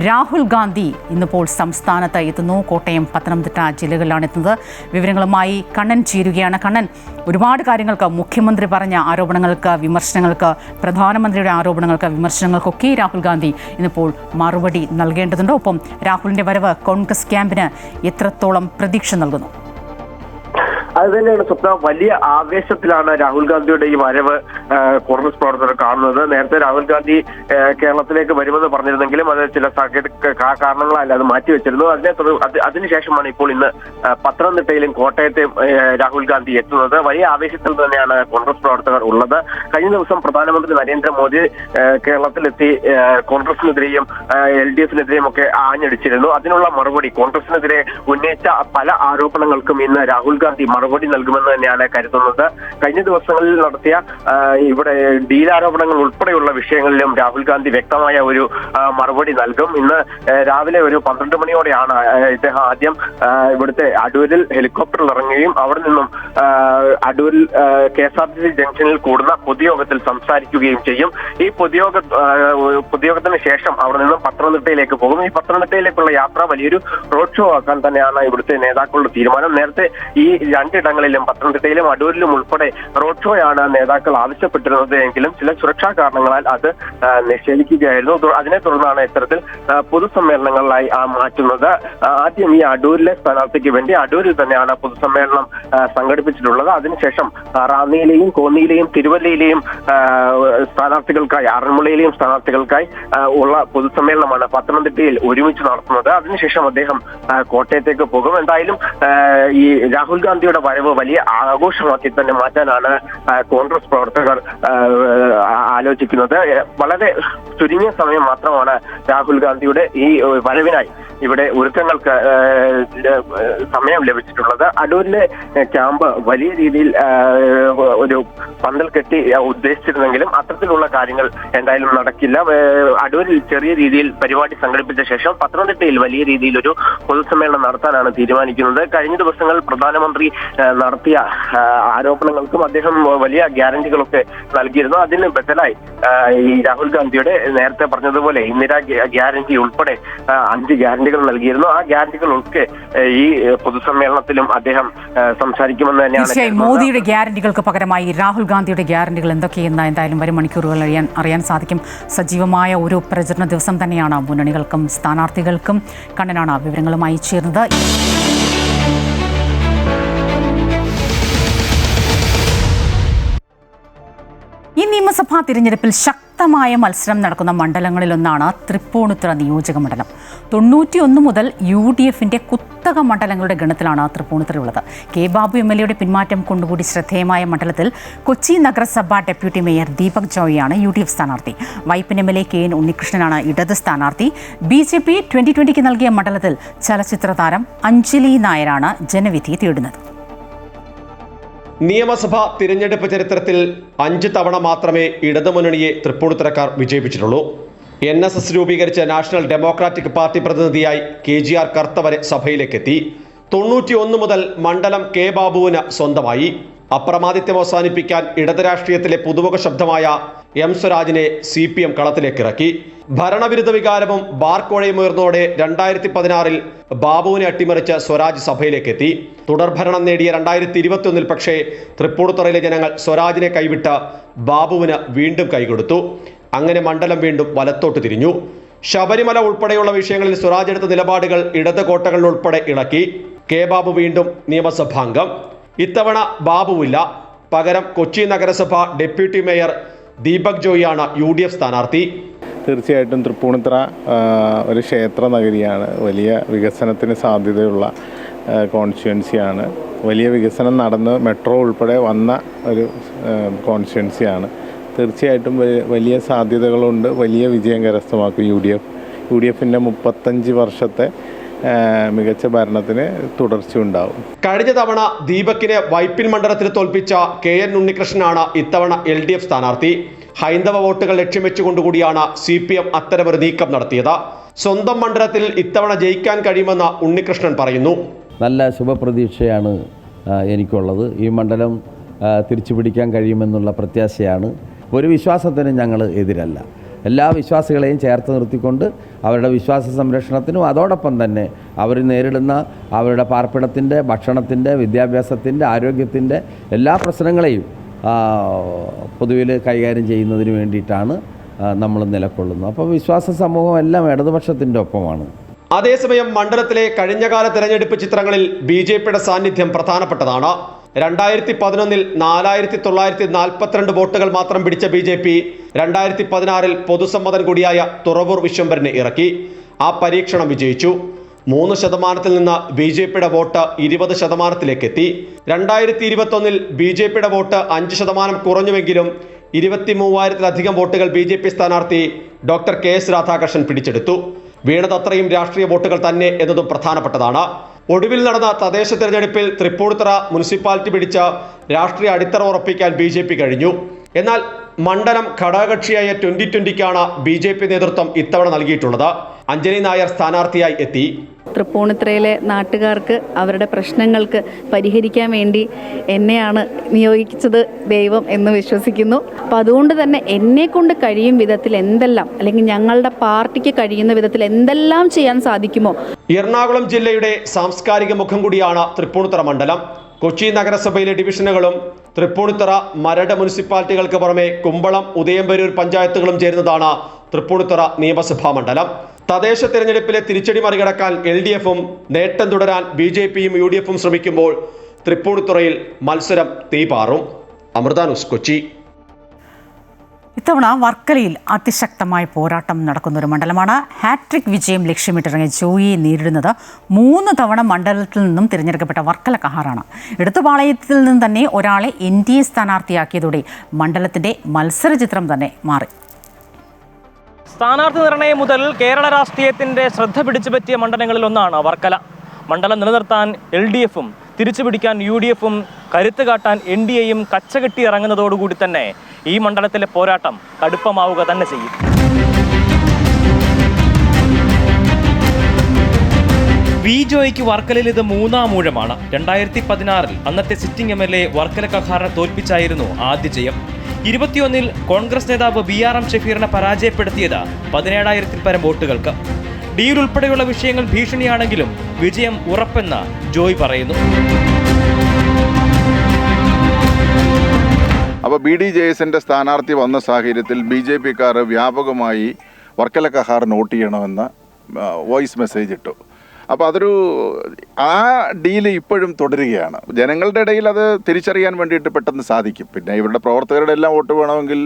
രാഹുൽ ഗാന്ധി ഇന്നിപ്പോൾ സംസ്ഥാനത്ത് എത്തുന്നു. കോട്ടയം, പത്തനംതിട്ട ജില്ലകളിലാണ് എത്തുന്നത്. വിവരങ്ങളുമായി കണ്ണൻ ചേരുകയാണ്. കണ്ണൻ, ഒരുപാട് കാര്യങ്ങൾക്ക് മുഖ്യമന്ത്രി പറഞ്ഞ ആരോപണങ്ങൾക്ക്, വിമർശനങ്ങൾക്ക്, പ്രധാനമന്ത്രിയുടെ ആരോപണങ്ങൾക്ക്, വിമർശനങ്ങൾക്കൊക്കെ രാഹുൽ ഗാന്ധി ഇന്നിപ്പോൾ മറുപടി നൽകേണ്ടതുണ്ട്. ഒപ്പം രാഹുലിൻ്റെ വരവ് കോൺഗ്രസ് ക്യാമ്പിന് എത്രത്തോളം പ്രതീക്ഷ നൽകുന്നു? അത് തന്നെയാണ് സ്വപ്ന. വലിയ ആവേശത്തിലാണ് രാഹുൽ ഗാന്ധിയുടെ ഈ വരവ് കോൺഗ്രസ് പ്രവർത്തകർ കാണുന്നത്. നേരത്തെ രാഹുൽ ഗാന്ധി കേരളത്തിലേക്ക് വരുമെന്ന് പറഞ്ഞിരുന്നെങ്കിലും അത് ചില കാരണങ്ങളല്ല അത് മാറ്റിവെച്ചിരുന്നു. അതിനുശേഷമാണ് ഇപ്പോൾ ഇന്ന് പത്തനംതിട്ടയിലും കോട്ടയത്തെയും രാഹുൽ ഗാന്ധി എത്തുന്നത്. വലിയ ആവേശത്തിൽ തന്നെയാണ് കോൺഗ്രസ് പ്രവർത്തകർ ഉള്ളത്. കഴിഞ്ഞ ദിവസം പ്രധാനമന്ത്രി നരേന്ദ്രമോദി കേരളത്തിലെത്തി കോൺഗ്രസിനെതിരെയും LDFിനെതിരെയും ഒക്കെ ആഞ്ഞടിച്ചിരുന്നു. അതിനുള്ള മറുപടി കോൺഗ്രസിനെതിരെ ഉന്നയിച്ച പല ആരോപണങ്ങൾക്കും ഇന്ന് രാഹുൽ ഗാന്ധി മറുപടി നൽകുമെന്ന് തന്നെയാണ് കരുതുന്നത്. കഴിഞ്ഞ ദിവസങ്ങളിൽ നടത്തിയ ഇവിടെ ഡീലാരോപണങ്ങൾ ഉൾപ്പെടെയുള്ള വിഷയങ്ങളിലും രാഹുൽ ഗാന്ധി വ്യക്തമായ ഒരു മറുപടി നൽകും. ഇന്ന് രാവിലെ ഒരു 12 മണിയോടെയാണ് ഇദ്ദേഹം ആദ്യം ഇവിടുത്തെ അടൂരിൽ ഹെലികോപ്റ്ററിൽ ഇറങ്ങുകയും അവിടെ നിന്നും അടൂരിൽ KSRTC ജംഗ്ഷനിൽ കൂടുന്ന പൊതുയോഗത്തിൽ സംസാരിക്കുകയും ചെയ്യും. ഈ പൊതുയോഗത്തിന് ശേഷം അവിടെ നിന്നും പത്തനംതിട്ടയിലേക്ക് പോകും. ഈ പത്തനംതിട്ടയിലേക്കുള്ള യാത്ര വലിയൊരു റോഡ് ഷോ ആക്കാൻ തന്നെയാണ് ഇവിടുത്തെ നേതാക്കളുടെ തീരുമാനം. നേരത്തെ ഈ രണ്ടിടങ്ങളിലും പത്തനംതിട്ടയിലും അടൂരിലും ഉൾപ്പെടെ റോഡ് ഷോയാണ് നേതാക്കൾ ആവശ്യപ്പെട്ടിരുന്നത് എങ്കിലും ചില സുരക്ഷാ കാരണങ്ങളാൽ അത് നിഷേധിക്കുകയായിരുന്നു. അതിനെ തുടർന്നാണ് ഇത്തരത്തിൽ പൊതുസമ്മേളനങ്ങളിലായി മാറ്റുന്നത്. ആദ്യം ഈ അടൂരിലെ സ്ഥാനാർത്ഥിക്ക് വേണ്ടി അടൂരിൽ തന്നെയാണ് പൊതുസമ്മേളനം സംഘടിപ്പിച്ചിട്ടുള്ളത്. അതിനുശേഷം റാന്നിയിലെയും കോന്നിയിലെയും തിരുവല്ലയിലെയും സ്ഥാനാർത്ഥികൾക്കായി, ആറന്മുളയിലെയും സ്ഥാനാർത്ഥികൾക്കായി ഉള്ള പൊതുസമ്മേളനമാണ് പത്തനംതിട്ടയിൽ ഒരുമിച്ച് നടത്തുന്നത്. അതിനുശേഷം അദ്ദേഹം കോട്ടയത്തേക്ക് പോകും. എന്തായാലും ഈ രാഹുൽ ഗാന്ധിയുടെ വരവ് വലിയ ആഘോഷമാക്കി തന്നെ മാറ്റാനാണ് കോൺഗ്രസ് പ്രവർത്തകർ ആലോചിക്കുന്നത്. വളരെ ചുരുങ്ങിയ സമയം മാത്രമാണ് രാഹുൽ ഗാന്ധിയുടെ ഈ വരവിനായി ഇവിടെ ഒരുക്കങ്ങൾക്ക് സമയം ലഭിച്ചിട്ടുള്ളത്. അടൂരിലെ ക്യാമ്പ് വലിയ രീതിയിൽ ഒരു പന്തൽ കെട്ടി ഉദ്ദേശിച്ചിരുന്നെങ്കിലും അത്തരത്തിലുള്ള കാര്യങ്ങൾ എന്തായാലും നടക്കില്ല. അടൂരിൽ ചെറിയ രീതിയിൽ പരിപാടി സംഘടിപ്പിച്ച ശേഷം പത്തനംതിട്ടയിൽ വലിയ രീതിയിൽ ഒരു പൊതുസമ്മേളനം നടത്താനാണ് തീരുമാനിക്കുന്നത്. കഴിഞ്ഞ ദിവസങ്ങളിൽ പ്രധാനമന്ത്രി നടത്തിയ ആരോപണങ്ങൾക്കും അദ്ദേഹം വലിയ ഗ്യാരണ്ടികളൊക്കെ നൽകിയിരുന്നു. അതിന് ബദലായി ഈ രാഹുൽ ഗാന്ധിയുടെ നേരത്തെ പറഞ്ഞതുപോലെ ഇന്ദിരാ ഗ്യാരണ്ടി ഉൾപ്പെടെ 5 ഗ്യാരണ്ടികൾ നൽകിയിരുന്നു. ആ ഗ്യാരണ്ടികളൊക്കെ ഈ പൊതുസമ്മേളനത്തിലും അദ്ദേഹം സംസാരിക്കുമെന്ന് തന്നെയാണ്. മോദിയുടെ ഗ്യാരണ്ടികൾക്ക് പകരമായി രാഹുൽ ഗാന്ധിയുടെ ഗ്യാരണ്ടികൾ എന്തൊക്കെയെന്ന് എന്തായാലും വരും മണിക്കൂറുകൾ അറിയാൻ സാധിക്കും. സജീവമായ ഒരു പ്രചരണ ദിവസം തന്നെയാണ് മുന്നണികൾക്കും സ്ഥാനാർത്ഥികൾക്കും. കണ്ണനാണ് വിവരങ്ങളുമായി ചേർന്നത്. ഈ നിയമസഭാ തിരഞ്ഞെടുപ്പിൽ ശക്തമായ മത്സരം നടക്കുന്ന മണ്ഡലങ്ങളിലൊന്നാണ് തൃപ്പൂണിത്തുറ നിയോജക മണ്ഡലം. 91 മുതൽ UDFിൻ്റെ കുത്തക മണ്ഡലങ്ങളുടെ ഗണത്തിലാണ് തൃപ്പൂണിത്തുറയുള്ളത്. കെ ബാബു MLAയുടെ പിന്മാറ്റം കൊണ്ടുകൂടി ശ്രദ്ധേയമായ മണ്ഡലത്തിൽ കൊച്ചി നഗരസഭ ഡെപ്യൂട്ടി മേയർ ദീപക് ജോയിയാണ് UDF സ്ഥാനാർത്ഥി. വൈപ്പിൻ MLA KN ഉണ്ണികൃഷ്ണനാണ് ഇടത് സ്ഥാനാർത്ഥി. BJP 2020 നൽകിയ മണ്ഡലത്തിൽ ചലച്ചിത്ര താരം അഞ്ജലി നായരാണ് ജനവിധി തേടുന്നത്. നിയമസഭാ തിരഞ്ഞെടുപ്പ് ചരിത്രത്തിൽ 5 തവണ മാത്രമേ ഇടതുമുന്നണിയെ തൃപ്പൂണിത്തുറക്കാർ വിജയിപ്പിച്ചിട്ടുള്ളൂ. NSS രൂപീകരിച്ച നാഷണൽ ഡെമോക്രാറ്റിക് പാർട്ടി പ്രതിനിധിയായി KGR കർത്ത വരെ സഭയിലേക്കെത്തി. 91 മുതൽ മണ്ഡലം കെ ബാബുവിന് സ്വന്തമായി. അപ്രമാദിത്യം അവസാനിപ്പിക്കാൻ ഇടത് രാഷ്ട്രീയത്തിലെ പുതുമുഖ ശബ്ദമായ M സ്വരാജിനെ CPM കളത്തിലേക്കിറക്കി. ഭരണവിരുദ്ധ വികാരവും ബാർക്കോഴയും ഉയർന്നതോടെ 2016 ബാബുവിനെ അട്ടിമറിച്ച് സ്വരാജ് സഭയിലേക്കെത്തി. തുടർഭരണം നേടിയ 2021 പക്ഷേ തൃപ്പൂണിത്തുറയിലെ ജനങ്ങൾ സ്വരാജിനെ കൈവിട്ട് ബാബുവിന് വീണ്ടും കൈകൊടുത്തു. അങ്ങനെ മണ്ഡലം വീണ്ടും വലത്തോട്ട് തിരിഞ്ഞു. ശബരിമല ഉൾപ്പെടെയുള്ള വിഷയങ്ങളിൽ സ്വരാജ് എടുത്ത നിലപാടുകൾ ഇടത് കോട്ടകളിൽ ഉൾപ്പെടെ ഇളക്കി. കെ ബാബു വീണ്ടും നിയമസഭാംഗം. ഇത്തവണ ബാബുവില്ല. പകരം കൊച്ചി നഗരസഭ ഡെപ്യൂട്ടി മേയർ ദീപക് ജോയിയാണ് UDF സ്ഥാനാർത്ഥി. തീർച്ചയായിട്ടും തൃപ്പൂണിത്തുറ ഒരു ക്ഷേത്ര നഗരിയാണ്. വലിയ വികസനത്തിന് സാധ്യതയുള്ള കോൺസ്റ്റിറ്റ്യുവൻസിയാണ്. വലിയ വികസനം നടന്ന് മെട്രോ ഉൾപ്പെടെ വന്ന ഒരു കോൺസ്റ്റിറ്റ്യുവൻസിയാണ്. തീർച്ചയായിട്ടും വലിയ സാധ്യതകളുണ്ട്. വലിയ വിജയം കരസ്ഥമാക്കും UDFിൻ്റെ 35 വർഷത്തെ മികച്ച ഭരണത്തിന് തുടർച്ചയുണ്ടാവും. കഴിഞ്ഞ തവണ ദീപകിനെ വൈപ്പിൻ മണ്ഡലത്തിൽ തോൽപ്പിച്ച KN ഉണ്ണികൃഷ്ണനാണ് ഇത്തവണ LDF സ്ഥാനാർത്ഥി. ഹൈന്ദവ വോട്ടുകൾ ലക്ഷ്യം വെച്ചുകൊണ്ടുകൂടിയാണ് CPM അത്തരമൊരു നീക്കം നടത്തിയത്. സ്വന്തം മണ്ഡലത്തിൽ ഇത്തവണ ജയിക്കാൻ കഴിയുമെന്ന് ഉണ്ണികൃഷ്ണൻ പറയുന്നു. നല്ല ശുഭപ്രതീക്ഷയാണ് എനിക്കുള്ളത്. ഈ മണ്ഡലം തിരിച്ചു പിടിക്കാൻ കഴിയുമെന്നുള്ള പ്രത്യാശയാണ്. ഒരു വിശ്വാസത്തിനും ഞങ്ങൾ എതിരല്ല. എല്ലാ വിശ്വാസികളെയും ചേർത്ത് നിർത്തിക്കൊണ്ട് അവരുടെ വിശ്വാസ സംരക്ഷണത്തിനും അതോടൊപ്പം തന്നെ അവർ നേരിടുന്ന അവരുടെ പാർപ്പിടത്തിൻ്റെ, ഭക്ഷണത്തിൻ്റെ, വിദ്യാഭ്യാസത്തിൻ്റെ, ആരോഗ്യത്തിൻ്റെ എല്ലാ പ്രശ്നങ്ങളെയും പൊതുവിൽ കൈകാര്യം ചെയ്യുന്നതിന് വേണ്ടിയിട്ടാണ് നമ്മൾ നിലകൊള്ളുന്നത്. അപ്പോൾ വിശ്വാസ സമൂഹം എല്ലാം ഇടതുപക്ഷത്തിൻ്റെ ഒപ്പമാണ്. അതേസമയം മണ്ഡലത്തിലെ കഴിഞ്ഞകാല തെരഞ്ഞെടുപ്പ് ചിത്രങ്ങളിൽ BJPയുടെ സാന്നിധ്യം പ്രധാനപ്പെട്ടതാണ്. 2011 4942 വോട്ടുകൾ മാത്രം പിടിച്ച BJP 2016 പൊതുസമ്മതൻ കൂടിയായ തുറവൂർ വിശ്വംഭരനെ ഇറക്കി. ആ പരീക്ഷണം വിജയിച്ചു. 3% നിന്ന് BJPയുടെ വോട്ട് 20%-ലേക്ക് എത്തി. 2021 BJPയുടെ വോട്ട് 5% കുറഞ്ഞുവെങ്കിലും 23,000-ലധികം വോട്ടുകൾ BJP സ്ഥാനാർത്ഥി ഡോക്ടർ KS രാധാകൃഷ്ണൻ പിടിച്ചെടുത്തു. വീണതത്രയും രാഷ്ട്രീയ വോട്ടുകൾ തന്നെ എന്നതും പ്രധാനപ്പെട്ടതാണ്. ഒടുവിൽ നടന്ന തദ്ദേശ തെരഞ്ഞെടുപ്പിൽ തൃപ്പൂണിത്തുറ മുനിസിപ്പാലിറ്റി പിടിച്ച രാഷ്ട്രീയ അടിത്തറ ഉറപ്പിക്കാൻ BJP കഴിഞ്ഞു. എന്നാൽ മണ്ഡലം ഘടകകക്ഷിയായ 2020-ക്കാണ് BJP നേതൃത്വം ഇത്തവണ നൽകിയിട്ടുള്ളത്. അഞ്ജലി നായർ സ്ഥാനാർത്ഥിയായി എത്തി. തൃപ്പൂണിത്തുറയിലെ നാട്ടുകാർക്ക് അവരുടെ പ്രശ്നങ്ങൾക്ക് പരിഹരിക്കാൻ വേണ്ടി എന്നെയാണ് നിയോഗിച്ചത് ദൈവം എന്ന് വിശ്വസിക്കുന്നു. അപ്പം അതുകൊണ്ട് തന്നെ എന്നെക്കൊണ്ട് കഴിയും വിധത്തിൽ എന്തെല്ലാം, അല്ലെങ്കിൽ ഞങ്ങളുടെ പാർട്ടിക്ക് കഴിയുന്ന വിധത്തിൽ എന്തെല്ലാം ചെയ്യാൻ സാധിക്കുമോ. എറണാകുളം ജില്ലയുടെ സാംസ്കാരിക മുഖം കൂടിയാണ് തൃപ്പൂണിത്തുറ മണ്ഡലം. കൊച്ചി നഗരസഭയിലെ ഡിവിഷനുകളും തൃപ്പൂണിത്തുറ, മരട് മുനിസിപ്പാലിറ്റികൾക്ക് പുറമെ കുമ്പളം, ഉദയംപേരൂർ പഞ്ചായത്തുകളും ചേരുന്നതാണ് തൃപ്പൂണിത്തുറ നിയമസഭാ മണ്ഡലം. തദ്ദേശ തെരഞ്ഞെടുപ്പിലെ തിരിച്ചടി മറികടക്കാൻ LDFും നേട്ടം തുടരാൻ BJPയും UDFും ശ്രമിക്കുമ്പോൾ തൃപ്പൂണിത്തുറയിൽ മത്സരം തീപാറും. അമൃത ന്യൂസ്, കൊച്ചി. ഇത്തവണ വർക്കലയിൽ അതിശക്തമായ പോരാട്ടം നടക്കുന്നൊരു മണ്ഡലമാണ്. ഹാട്രിക് വിജയം ലക്ഷ്യമിട്ടിറങ്ങിയ ജോയിയെ നേരിടുന്നത് 3 തവണ മണ്ഡലത്തിൽ നിന്നും തിരഞ്ഞെടുക്കപ്പെട്ട വർക്കല കഹാറാണ്. ഇടത്തുപാളയത്തിൽ നിന്ന് തന്നെ ഒരാളെ NDA സ്ഥാനാർത്ഥിയാക്കിയതോടെ മണ്ഡലത്തിൻ്റെ മത്സരചിത്രം തന്നെ മാറി. സ്ഥാനാർത്ഥി നിർണയം മുതൽ കേരള രാഷ്ട്രീയത്തിന്റെ ശ്രദ്ധ പിടിച്ചുപറ്റിയ മണ്ഡലങ്ങളിൽ ഒന്നാണ് വർക്കല. മണ്ഡലം നിലനിർത്താൻ LDFും തിരിച്ചുപിടിക്കാൻ UDFും കരുത്ത് കാട്ടാൻ NDAയും കച്ചകെട്ടി ഇറങ്ങുന്നതോടുകൂടി തന്നെ ഈ മണ്ഡലത്തിലെ പോരാട്ടം കടുപ്പമാവുക തന്നെ ചെയ്യും. ജോയിക്ക് വർക്കലയിൽ ഇത് 3ാം ഊഴമാണ്. 2016 അന്നത്തെ സിറ്റിംഗ് MLA വർക്കല കഹാറിനെ തോൽപ്പിച്ചായിരുന്നു ആദ്യ ജയം. 21 കോൺഗ്രസ് നേതാവ് BRM ഷഫീറിനെ പരാജയപ്പെടുത്തിയത് 17,000-ൽ പരം വോട്ടുകൾക്ക്. ഡീൽ ഉൾപ്പെടെയുള്ള വിഷയങ്ങൾ ഭീഷണിയാണെങ്കിലും വിജയം ഉറപ്പെന്ന് ജോയ് പറയുന്നു. അപ്പോൾ BDJSന്റെ സ്ഥാനാർത്ഥി വന്ന സാഹചര്യത്തിൽ BJPക്കാർ വ്യാപകമായി വർക്കല കഹാർ നോട്ട് ചെയ്യണമെന്ന വോയിസ് മെസ്സേജ് ഇട്ടു. അപ്പോൾ ആ ഡീല് ഇപ്പോഴും തുടരുകയാണ്. ജനങ്ങളുടെ ഇടയിൽ അത് തിരിച്ചറിയാൻ വേണ്ടിയിട്ട് പെട്ടെന്ന് സാധിക്കും. പിന്നെ ഇവരുടെ പ്രവർത്തകരുടെ എല്ലാം വോട്ട് വേണമെങ്കിൽ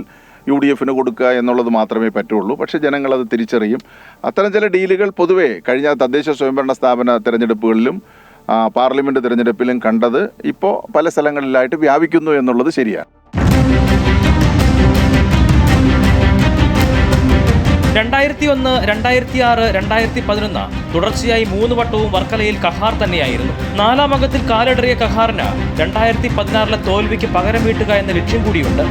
UDFന് കൊടുക്കുക എന്നുള്ളത് മാത്രമേ പറ്റുള്ളൂ. പക്ഷേ ജനങ്ങളത് തിരിച്ചറിയും. അത്തരം ചില ഡീലുകൾ പൊതുവേ കഴിഞ്ഞ തദ്ദേശ സ്വയംഭരണ സ്ഥാപന തിരഞ്ഞെടുപ്പുകളിലും പാർലമെൻറ്റ് തിരഞ്ഞെടുപ്പിലും കണ്ടത് ഇപ്പോൾ പല സ്ഥലങ്ങളിലായിട്ട് വ്യാപിക്കുന്നു എന്നുള്ളത് ശരിയാണ്. 2001, 2006, 2011 തുടർച്ചയായി 3 വട്ടവും വർക്കലയിൽ കഹാർ തന്നെയായിരുന്നു. 4ാം അംഗത്തിൽ കാലിടറിയ കഹാറിന് 2016 തോൽവിക്ക് പകരം വീട്ടുക എന്ന ലക്ഷ്യം കൂടിയുണ്ട്.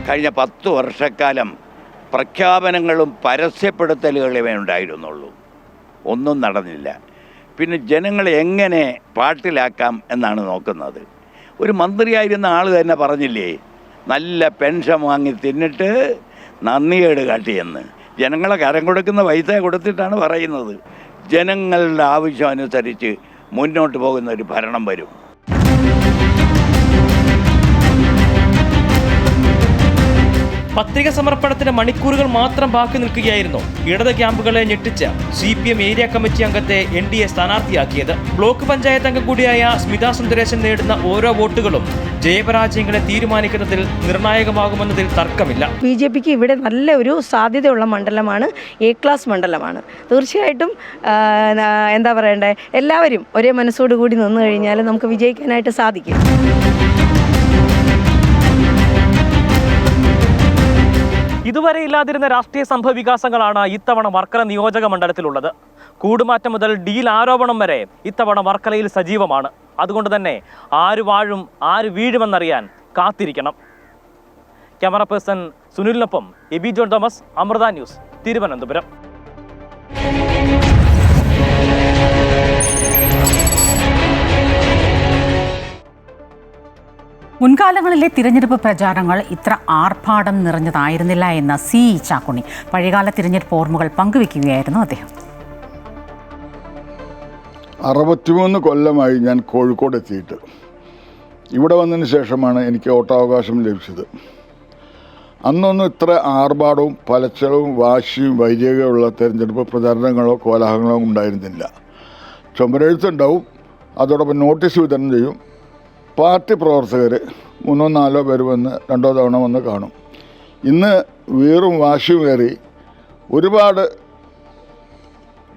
കഴിഞ്ഞ 10 വർഷക്കാലം പ്രഖ്യാപനങ്ങളും പരസ്യപ്പെടുത്തലുകളുമേ ഉണ്ടായിരുന്നുള്ളൂ. ഒന്നും നടന്നില്ല. പിന്നെ ജനങ്ങളെ എങ്ങനെ പാട്ടിലാക്കാം എന്നാണ് നോക്കുന്നത്. ഒരു മന്ത്രിയായിരുന്ന ആൾ തന്നെ പറഞ്ഞില്ലേ, നല്ല പെൻഷൻ വാങ്ങി തിന്നിട്ട് നന്ദികേട് കാട്ടിയെന്ന്. ജനങ്ങളെ കരം കൊടുക്കുന്ന പൈസ കൊടുത്തിട്ടാണ് പറയുന്നത്. ജനങ്ങളുടെ ആവശ്യം അനുസരിച്ച് മുന്നോട്ട് പോകുന്ന ഒരു ഭരണം വരും. പത്രിക സമർപ്പണത്തിന് മണിക്കൂറുകൾ മാത്രം ബാക്കി നിൽക്കുകയായിരുന്നു ഇടത് ക്യാമ്പുകളെ ഞെട്ടിച്ച് CPM ഏരിയ കമ്മിറ്റി അംഗത്തെ NDA സ്ഥാനാർത്ഥിയാക്കിയത്. ബ്ലോക്ക് പഞ്ചായത്ത് അംഗം കൂടിയായ സ്മിത സുന്ദരേശൻ നേടുന്ന ഓരോ വോട്ടുകളും ജയപരാജയങ്ങളെ തീരുമാനിക്കുന്നതിൽ നിർണായകമാകുമെന്നതിൽ തർക്കമില്ല. BJPക്ക് ഇവിടെ നല്ല ഒരു സാധ്യതയുള്ള മണ്ഡലമാണ്, A ക്ലാസ് മണ്ഡലമാണ്. തീർച്ചയായിട്ടും എന്താ പറയണ്ടേ, എല്ലാവരും ഒരേ മനസ്സോടുകൂടി നിന്ന് കഴിഞ്ഞാൽ നമുക്ക് വിജയിക്കാനായിട്ട് സാധിക്കും. ഇതുവരെ ഇല്ലാതിരുന്ന രാഷ്ട്രീയ സംഭവവികാസങ്ങളാണ് ഇത്തവണ വർക്കല നിയോജക മണ്ഡലത്തിലുള്ളത്. കൂടുമാറ്റം മുതൽ ഡീൽ ആരോപണം വരെ ഇത്തവണ വർക്കലയിൽ സജീവമാണ്. അതുകൊണ്ട് തന്നെ ആര് വാഴും ആര് വീഴുമെന്നറിയാൻ കാത്തിരിക്കണം. ക്യാമറ പേഴ്സൺ സുനിലിനൊപ്പം എബി ജോൺ തോമസ്, അമൃത ന്യൂസ്, തിരുവനന്തപുരം. മുൻകാലങ്ങളിലെ തിരഞ്ഞെടുപ്പ് പ്രചാരണങ്ങൾ ഇത്ര ആർഭാടം നിറഞ്ഞതായിരുന്നില്ല എന്ന സി ചാക്കുണ്ണി പഴയകാല തിരഞ്ഞെടുപ്പ് ഓർമ്മകൾ പങ്കുവെക്കുകയായിരുന്നു അദ്ദേഹം. 63 കൊല്ലമായി ഞാൻ കോഴിക്കോട് എത്തിയിട്ട്. ഇവിടെ വന്നതിന് ശേഷമാണ് എനിക്ക് വോട്ടവകാശം ലഭിച്ചത്. അന്നൊന്നും ഇത്ര ആർഭാടവും പലച്ചളവും വാശിയും വൈരാഗ്യമുള്ള തിരഞ്ഞെടുപ്പ് പ്രചാരണങ്ങളോ കോലാഹലങ്ങളോ ഉണ്ടായിരുന്നില്ല. ചുമരെഴുത്തുണ്ടാവും, അതോടൊപ്പം നോട്ടീസ് വിതരണം ചെയ്യും. പാർട്ടി പ്രവർത്തകർ 3-4 പേര് വന്ന് 2 തവണ വന്ന് കാണും. ഇന്ന് വീറും വാശിയുമേറി ഒരുപാട്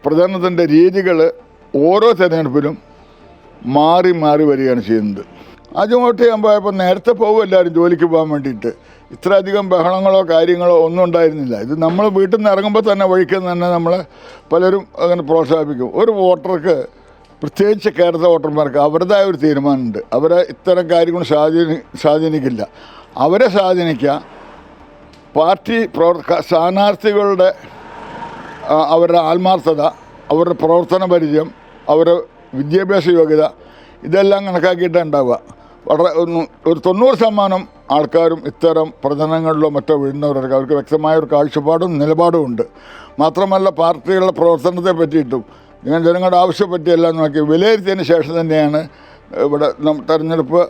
പ്രചാരണത്തിൻ്റെ രീതികൾ ഓരോ തിരഞ്ഞെടുപ്പിലും മാറി മാറി വരികയാണ് ചെയ്യുന്നത്. ആദ്യം വോട്ട് ചെയ്യാൻ പോയപ്പോൾ നേരത്തെ പോകും എല്ലാവരും ജോലിക്ക് പോകാൻ വേണ്ടിയിട്ട്. ഇത്രയധികം ബഹളങ്ങളോ കാര്യങ്ങളോ ഒന്നും ഉണ്ടായിരുന്നില്ല. ഇത് നമ്മൾ വീട്ടിൽ നിന്ന് ഇറങ്ങുമ്പോൾ തന്നെ വഴിക്ക് തന്നെ നമ്മളെ പലരും അങ്ങനെ പ്രോത്സാഹിപ്പിക്കും. ഒരു വോട്ടർക്ക്, പ്രത്യേകിച്ച് കേരള വോട്ടർമാർക്ക് അവരുടേതായ ഒരു തീരുമാനമുണ്ട്. അവരെ ഇത്തരം കാര്യങ്ങൾ സ്വാധീനിക്കില്ല. അവരെ സ്വാധീനിക്കുക പാർട്ടി സ്ഥാനാർത്ഥികളുടെ അവരുടെ ആത്മാർത്ഥത, അവരുടെ പ്രവർത്തന പരിചയം, അവരുടെ വിദ്യാഭ്യാസ യോഗ്യത, ഇതെല്ലാം കണക്കാക്കിയിട്ട് ഉണ്ടാവുക. വളരെ ഒരു 90% ആൾക്കാരും ഇത്തരം പ്രചരണങ്ങളിലോ മറ്റോ വീഴുന്നവർക്ക് അവർക്ക് വ്യക്തമായ ഒരു കാഴ്ചപ്പാടും നിലപാടും ഉണ്ട്. മാത്രമല്ല പാർട്ടികളുടെ പ്രവർത്തനത്തെ പറ്റിയിട്ടും ജനങ്ങളുടെ ആവശ്യപ്പറ്റിയെല്ലാം നോക്കി വിലയിരുത്തിയതിന് ശേഷം തന്നെയാണ് ഇവിടെ തെരഞ്ഞെടുപ്പ്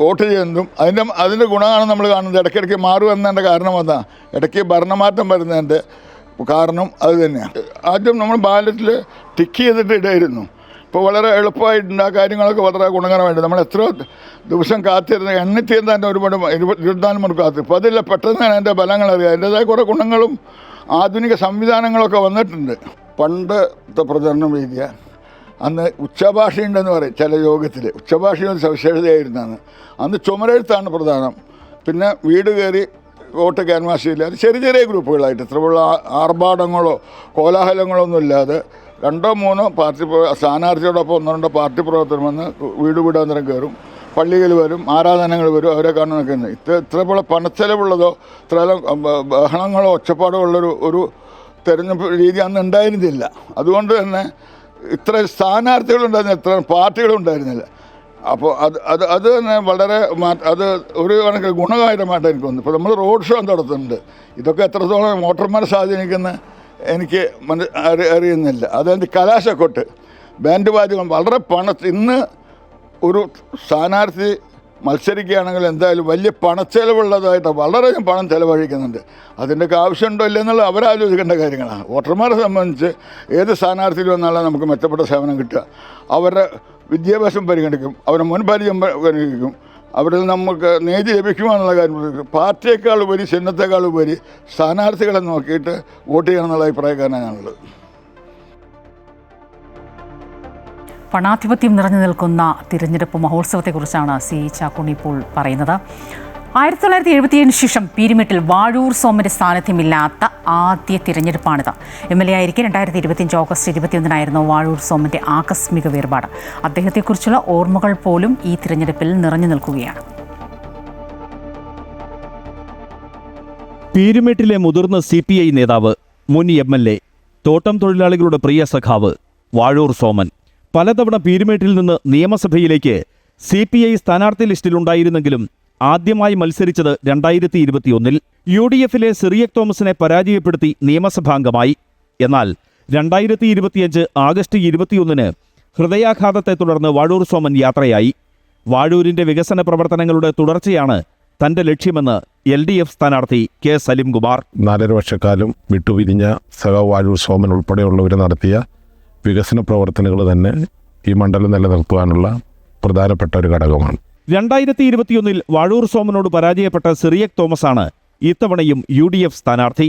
വോട്ട് ചെയ്യുന്നതും. അതിൻ്റെ ഗുണമാണ് നമ്മൾ കാണുന്നത്. ഇടയ്ക്കിടയ്ക്ക് മാറുമെന്നതിൻ്റെ കാരണം അതാണ്. ഇടയ്ക്ക് ഭരണമാറ്റം വരുന്നതിൻ്റെ കാരണം അത് തന്നെയാണ്. ആദ്യം നമ്മൾ ബാലറ്റിൽ ടിക്ക് ചെയ്തിട്ട് ഇടായിരുന്നു. ഇപ്പോൾ വളരെ എളുപ്പമായിട്ടുണ്ട്. ആ കാര്യങ്ങളൊക്കെ വളരെ ഗുണകരമായിട്ട് നമ്മൾ എത്ര ദിവസം കാത്തിരുന്ന് എണ്ണിത്തീർന്ന് തന്നെ ഒരുപാട് 24 മണിക്കൂർ കാത്തിരുന്നു. അപ്പോൾ അതില്ല, പെട്ടെന്ന് തന്നെ അതിൻ്റെ ഫലങ്ങൾ അറിയാം. അതിൻ്റേതായ കുറേ ഗുണങ്ങളും ആധുനിക സംവിധാനങ്ങളൊക്കെ വന്നിട്ടുണ്ട്. പണ്ടത്തെ പ്രചരണം രീതിയ അന്ന് ഉച്ചഭാഷയുണ്ടെന്ന് പറയും ചില യോഗത്തിൽ. ഉച്ചഭാഷയുടെ സവിശേഷതയായിരുന്നാണ്. അന്ന് ചുമരെഴുത്താണ് പ്രധാനം. പിന്നെ വീട് കയറി വോട്ട് ക്യാൻവാസ് ചെയ്യില്ല. അത് ചെറിയ ചെറിയ ഗ്രൂപ്പുകളായിട്ട് ഇത്രയുള്ള ആർഭാടങ്ങളോ കോലാഹലങ്ങളോ ഒന്നും ഇല്ലാതെ 2-3 പാർട്ടി സ്ഥാനാർത്ഥിയോടൊപ്പം 1-2 പാർട്ടി പ്രവർത്തകർ വന്ന് വീട് വീടാന്തരം കയറും, പള്ളികൾ വരും, ആരാധനകൾ വരും, അവരെ കാണാൻ നിൽക്കുന്നത്. ഇത്ര പോലെ പണച്ചെലവുള്ളതോ ഇത്ര ബഹളങ്ങളോ ഒച്ചപ്പാടോ ഉള്ളൊരു ഒരു തെരഞ്ഞെടുപ്പ് രീതി അന്ന് ഉണ്ടായിരുന്നില്ല. അതുകൊണ്ട് തന്നെ ഇത്ര സ്ഥാനാർത്ഥികളുണ്ടായിരുന്നില്ല, ഇത്ര പാർട്ടികളുണ്ടായിരുന്നില്ല. അപ്പോൾ അത് തന്നെ വളരെ അത് ഒരു കണക്ക് ഗുണകരമായിട്ട് എനിക്ക് തോന്നുന്നു. ഇപ്പോൾ നമ്മൾ റോഡ് ഷോ നടത്തുന്നുണ്ട്. ഇതൊക്കെ എത്രത്തോളം വോട്ടർമാരെ സ്വാധീനിക്കുന്ന എനിക്ക് അറിയുന്നില്ല. അതായത് കലാശക്കൊട്ട്, ബാൻഡ് വാദ്യങ്ങൾ വളരെ ഇന്ന് ഒരു സ്ഥാനാർത്ഥി മത്സരിക്കുകയാണെങ്കിൽ എന്തായാലും വലിയ പണച്ചെലവുള്ളതായിട്ട് വളരെയധികം പണം ചിലവഴിക്കുന്നുണ്ട്. അതിൻ്റെയൊക്കെ ആവശ്യമുണ്ടോ ഇല്ലെന്നുള്ള അവരാലോചിക്കേണ്ട കാര്യങ്ങളാണ്. വോട്ടർമാരെ സംബന്ധിച്ച് ഏത് സ്ഥാനാർത്ഥിയിൽ വന്നാലും നമുക്ക് മെച്ചപ്പെട്ട സേവനം കിട്ടുക. അവരുടെ വിദ്യാഭ്യാസം പരിഗണിക്കും, അവരുടെ മുൻപരിചയം പരിഗണിക്കും, അവരിൽ നമുക്ക് നീതി ലഭിക്കുമെന്നുള്ള കാര്യം. പാർട്ടിയേക്കാൾ ഉപരി, ചിഹ്നത്തെക്കാൾ ഉപരി സ്ഥാനാർത്ഥികളെ നോക്കിയിട്ട് വോട്ട് ചെയ്യണം എന്നുള്ള അഭിപ്രായക്കാരനാണ് ഞാനുള്ളത്. പണാധിപത്യം നിറഞ്ഞു നിൽക്കുന്ന തിരഞ്ഞെടുപ്പ് മഹോത്സവത്തെക്കുറിച്ചാണ് സി ചാക്കുണ്ണി ഇപ്പോൾ പറയുന്നത്. 1977 ശേഷം പീരുമേട്ടിൽ വാഴൂർ സോമന്റെ സാന്നിധ്യമില്ലാത്ത ആദ്യ തിരഞ്ഞെടുപ്പാണിത്. MLA ആയിരിക്കെ 2025 ഓഗസ്റ്റ് 21 വാഴൂർ സോമന്റെ ആകസ്മിക വേർപാട്. അദ്ദേഹത്തെക്കുറിച്ചുള്ള ഓർമ്മകൾ പോലും ഈ തിരഞ്ഞെടുപ്പിൽ നിറഞ്ഞു നിൽക്കുകയാണ്. പീരുമേട്ടിലെ മുതിർന്ന CPI നേതാവ്, മുൻ MLA, തോട്ടം തൊഴിലാളികളുടെ പ്രിയ സഖാവ് വാഴൂർ സോമൻ പലതവണ പീരുമേട്ടിൽ നിന്ന് നിയമസഭയിലേക്ക് CPI സ്ഥാനാർത്ഥി ലിസ്റ്റിലുണ്ടായിരുന്നെങ്കിലും ആദ്യമായി മത്സരിച്ചത് 2021 UDFിലെ സിറിയക് തോമസിനെ പരാജയപ്പെടുത്തി നിയമസഭാംഗമായി. എന്നാൽ 2025 ആഗസ്റ്റ് 21 ഹൃദയാഘാതത്തെ തുടർന്ന് വാഴൂർ സോമൻ യാത്രയായി. വാഴൂരിന്റെ വികസന പ്രവർത്തനങ്ങളുടെ തുടർച്ചയാണ് തന്റെ ലക്ഷ്യമെന്ന് LDF സ്ഥാനാർത്ഥി K. സലിംകുമാർ. 4.5 വർഷക്കാലം വിട്ടുപിരിഞ്ഞ വാഴൂർ സോമൻ ഉൾപ്പെടെയുള്ളവർ നടത്തിയ വികസന പ്രവർത്തനങ്ങൾ തന്നെ ഈ മണ്ഡലം നിലനിർത്തുവാനുള്ള പ്രധാനപ്പെട്ട ഒരു ഘടകമാണ്. 2021 വാഴൂർ സോമനോട് പരാജയപ്പെട്ട സിറിയക് തോമസാണ് ഇത്തവണയും UDF സ്ഥാനാർത്ഥി.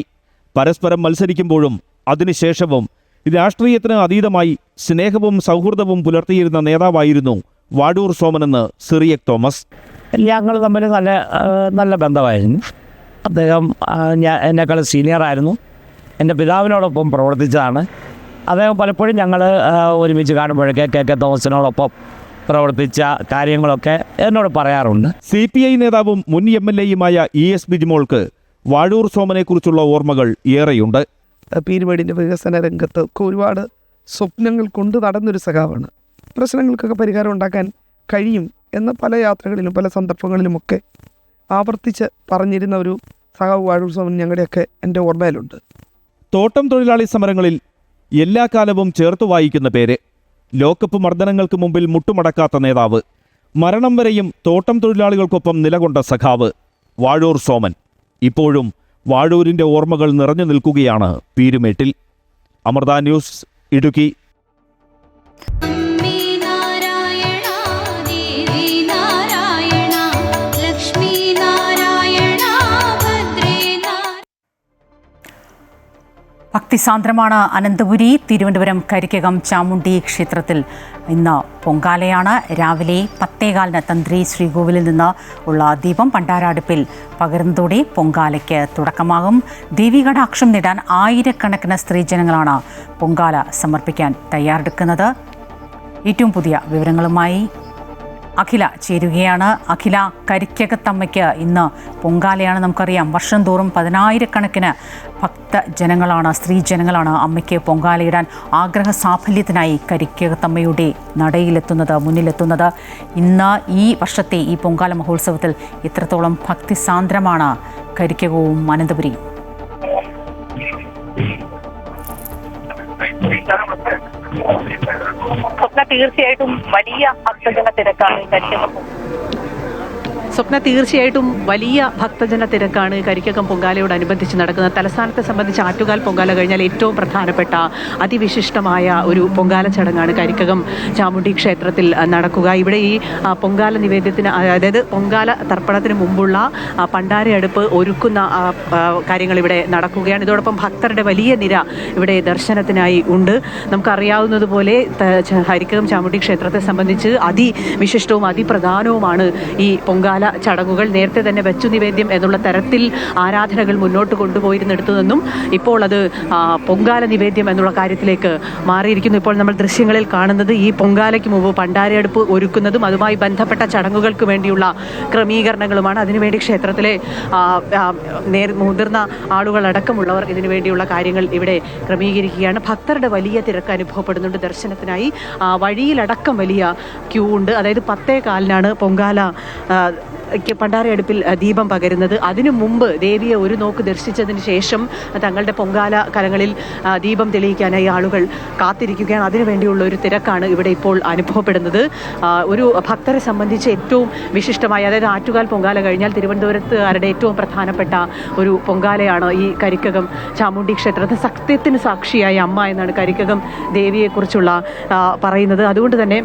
പരസ്പരം മത്സരിക്കുമ്പോഴും അതിനുശേഷവും രാഷ്ട്രീയത്തിന് അതീതമായി സ്നേഹവും സൗഹൃദവും പുലർത്തിയിരുന്ന നേതാവായിരുന്നു വാഴൂർ സോമനെന്ന് സിറിയക് തോമസ്. ഞങ്ങൾ തമ്മിൽ നല്ല ബന്ധമായിരുന്നു. അദ്ദേഹം എന്നെക്കാൾ സീനിയറായിരുന്നു. എൻ്റെ പിതാവിനോടൊപ്പം പ്രവർത്തിച്ചതാണ്. അദ്ദേഹം പലപ്പോഴും ഞങ്ങൾ ഒരുമിച്ച് കാണുമ്പോഴൊക്കെ KK തോമസിനോടൊപ്പം പ്രവർത്തിച്ച കാര്യങ്ങളൊക്കെ എന്നോട് പറയാറുണ്ട്. CPI നേതാവും മുൻ MLA-യുമായ ES ബിജിമോൾക്ക് വാഴൂർ സോമനെക്കുറിച്ചുള്ള ഓർമ്മകൾ ഏറെയുണ്ട്. പീരുമേടിൻ്റെ വികസന രംഗത്ത് ഒരുപാട് സ്വപ്നങ്ങൾ കൊണ്ട് നടന്നൊരു സഖാവാണ്. പ്രശ്നങ്ങൾക്കൊക്കെ പരിഹാരം ഉണ്ടാക്കാൻ കഴിയും എന്ന പല യാത്രകളിലും പല സന്ദർഭങ്ങളിലുമൊക്കെ ആവർത്തിച്ച് പറഞ്ഞിരുന്ന ഒരു സഖാവ് വാഴൂർ സോമൻ ഞങ്ങളുടെയൊക്കെ എൻ്റെ ഓർമ്മയിലുണ്ട്. തോട്ടം തൊഴിലാളി സമരങ്ങളിൽ എല്ലാ കാലവും ചേർത്ത് വായിക്കുന്ന പേര്. ലോക്കപ്പ് മർദ്ദനങ്ങൾക്ക് മുമ്പിൽ മുട്ടുമടക്കാത്ത നേതാവ്. മരണം വരെയും തോട്ടം തൊഴിലാളികൾക്കൊപ്പം നിലകൊണ്ട സഖാവ് വാഴൂർ സോമൻ. ഇപ്പോഴും വാഴൂരിൻ്റെ ഓർമ്മകൾ നിറഞ്ഞു നിൽക്കുകയാണ് പീരുമേട്ടിൽ. അമൃത ന്യൂസ്, ഇടുക്കി. ഭക്തിസാന്ദ്രമാണ് അനന്തപുരി. തിരുവനന്തപുരം കരിക്കകം ചാമുണ്ഡി ക്ഷേത്രത്തിൽ ഇന്ന് പൊങ്കാലയാണ്. രാവിലെ 10:15 തന്ത്രി ശ്രീകോവിലിൽ നിന്ന് ഉള്ള ദീപം പണ്ടാരടുപ്പിൽ പകരുന്നതോടെ പൊങ്കാലയ്ക്ക് തുടക്കമാകും. ദേവീകടാക്ഷം നേടാൻ ആയിരക്കണക്കിന് സ്ത്രീജനങ്ങളാണ് പൊങ്കാല സമർപ്പിക്കാൻ തയ്യാറെടുക്കുന്നത്. ഏറ്റവും പുതിയ വിവരങ്ങളുമായി അഖില ചേരുകയാണ്. അഖില, കരിക്കകത്തമ്മയ്ക്ക് ഇന്ന് പൊങ്കാലയാണ്. നമുക്കറിയാം, വർഷം തോറും 10,000-കണക്കിന് ഭക്തജനങ്ങളാണ്, സ്ത്രീജനങ്ങളാണ് അമ്മയ്ക്ക് പൊങ്കാലയിടാൻ ആഗ്രഹ സാഫല്യത്തിനായി കരിക്കകത്തമ്മയുടെ നടയിലെത്തുന്നത്, മുന്നിലെത്തുന്നത്. ഇന്ന് ഈ വർഷത്തെ ഈ പൊങ്കാല മഹോത്സവത്തിൽ എത്രത്തോളം ഭക്തിസാന്ദ്രമാണ് കരിക്കകവും അനന്തപുരിയും? തീർച്ചയായിട്ടും വലിയ ഭക്തജന തിരക്കാണ് കരിക്കകം പൊങ്കാലയോടനുബന്ധിച്ച് നടക്കുന്നത്. തലസ്ഥാനത്തെ സംബന്ധിച്ച് ആറ്റുകാൽ പൊങ്കാല കഴിഞ്ഞാൽ ഏറ്റവും പ്രധാനപ്പെട്ട അതിവിശിഷ്ടമായ ഒരു പൊങ്കാല ചടങ്ങാണ് കരിക്കകം ചാമുണ്ഡി ക്ഷേത്രത്തിൽ നടക്കുക. ഇവിടെ ഈ പൊങ്കാല നിവേദ്യത്തിന്, അതായത് പൊങ്കാല തർപ്പണത്തിന് മുമ്പുള്ള പണ്ടാരയടുപ്പ് ഒരുക്കുന്ന കാര്യങ്ങൾ ഇവിടെ നടക്കുകയാണ്. ഇതോടൊപ്പം ഭക്തരുടെ വലിയ നിര ഇവിടെ ദർശനത്തിനായി ഉണ്ട്. നമുക്കറിയാവുന്നതുപോലെ കരിക്കകം ചാമുണ്ഡി ക്ഷേത്രത്തെ സംബന്ധിച്ച് അതിവിശിഷ്ടവും അതിപ്രധാനവുമാണ് ഈ പൊങ്കാല ചടങ്ങുകൾ. നേരത്തെ തന്നെ വെച്ചു നിവേദ്യം എന്നുള്ള തരത്തിൽ ആരാധനകൾ മുന്നോട്ട് കൊണ്ടുപോയിരുന്നെടുത്തു നിന്നും ഇപ്പോൾ അത് പൊങ്കാല നിവേദ്യം എന്നുള്ള കാര്യത്തിലേക്ക് മാറിയിരിക്കുന്നു. ഇപ്പോൾ നമ്മൾ ദൃശ്യങ്ങളിൽ കാണുന്നത് ഈ പൊങ്കാലയ്ക്ക് മുമ്പ് പണ്ടാരയടുപ്പ് ഒരുക്കുന്നതും അതുമായി ബന്ധപ്പെട്ട ചടങ്ങുകൾക്ക് വേണ്ടിയുള്ള ക്രമീകരണങ്ങളുമാണ്. അതിനുവേണ്ടി ക്ഷേത്രത്തിലെ മുതിർന്ന ആളുകളടക്കമുള്ളവർ ഇതിനുവേണ്ടിയുള്ള കാര്യങ്ങൾ ഇവിടെ ക്രമീകരിക്കുകയാണ്. ഭക്തരുടെ വലിയ തിരക്ക് അനുഭവപ്പെടുന്നുണ്ട്. ദർശനത്തിനായി വഴിയിലടക്കം വലിയ ക്യൂ ഉണ്ട്. അതായത് 10:15 പൊങ്കാല പണ്ടാരയടുപ്പിൽ ദീപം പകരുന്നത്. അതിനു മുമ്പ് ദേവിയെ ഒരു നോക്ക് ദർശിച്ചതിന് ശേഷം തങ്ങളുടെ പൊങ്കാല കലങ്ങളിൽ ദീപം തെളിയിക്കാനായി ആളുകൾ കാത്തിരിക്കുകയാണ്. അതിനുവേണ്ടിയുള്ള ഒരു തിരക്കാണ് ഇവിടെ ഇപ്പോൾ അനുഭവപ്പെടുന്നത്. ഒരു ഭക്തരെ സംബന്ധിച്ച് ഏറ്റവും വിശിഷ്ടമായ, അതായത് ആറ്റുകാൽ പൊങ്കാല കഴിഞ്ഞാൽ തിരുവനന്തപുരത്തുകാരുടെ ഏറ്റവും പ്രധാനപ്പെട്ട ഒരു പൊങ്കാലയാണ് ഈ കരിക്കകം ചാമുണ്ഡി ക്ഷേത്രത്തിൽ. സത്യത്തിന് സാക്ഷിയായ അമ്മ എന്നാണ് കരിക്കകം ദേവിയെക്കുറിച്ചുള്ള പറയുന്നത്. അതുകൊണ്ട് തന്നെ